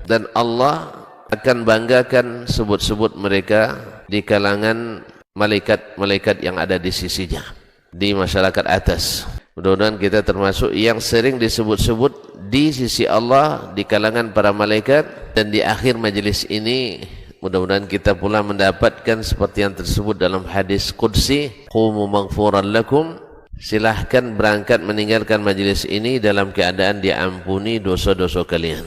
S1: dan Allah akan banggakan sebut-sebut mereka di kalangan malaikat-malaikat yang ada di sisinya, di masyarakat atas. Mudah-mudahan kita termasuk yang sering disebut-sebut di sisi Allah di kalangan para malaikat, dan di akhir majelis ini mudah-mudahan kita pula mendapatkan seperti yang tersebut dalam hadis qudsi, qumu maghfuran lakum, silahkan berangkat meninggalkan majelis ini dalam keadaan diampuni dosa-dosa kalian.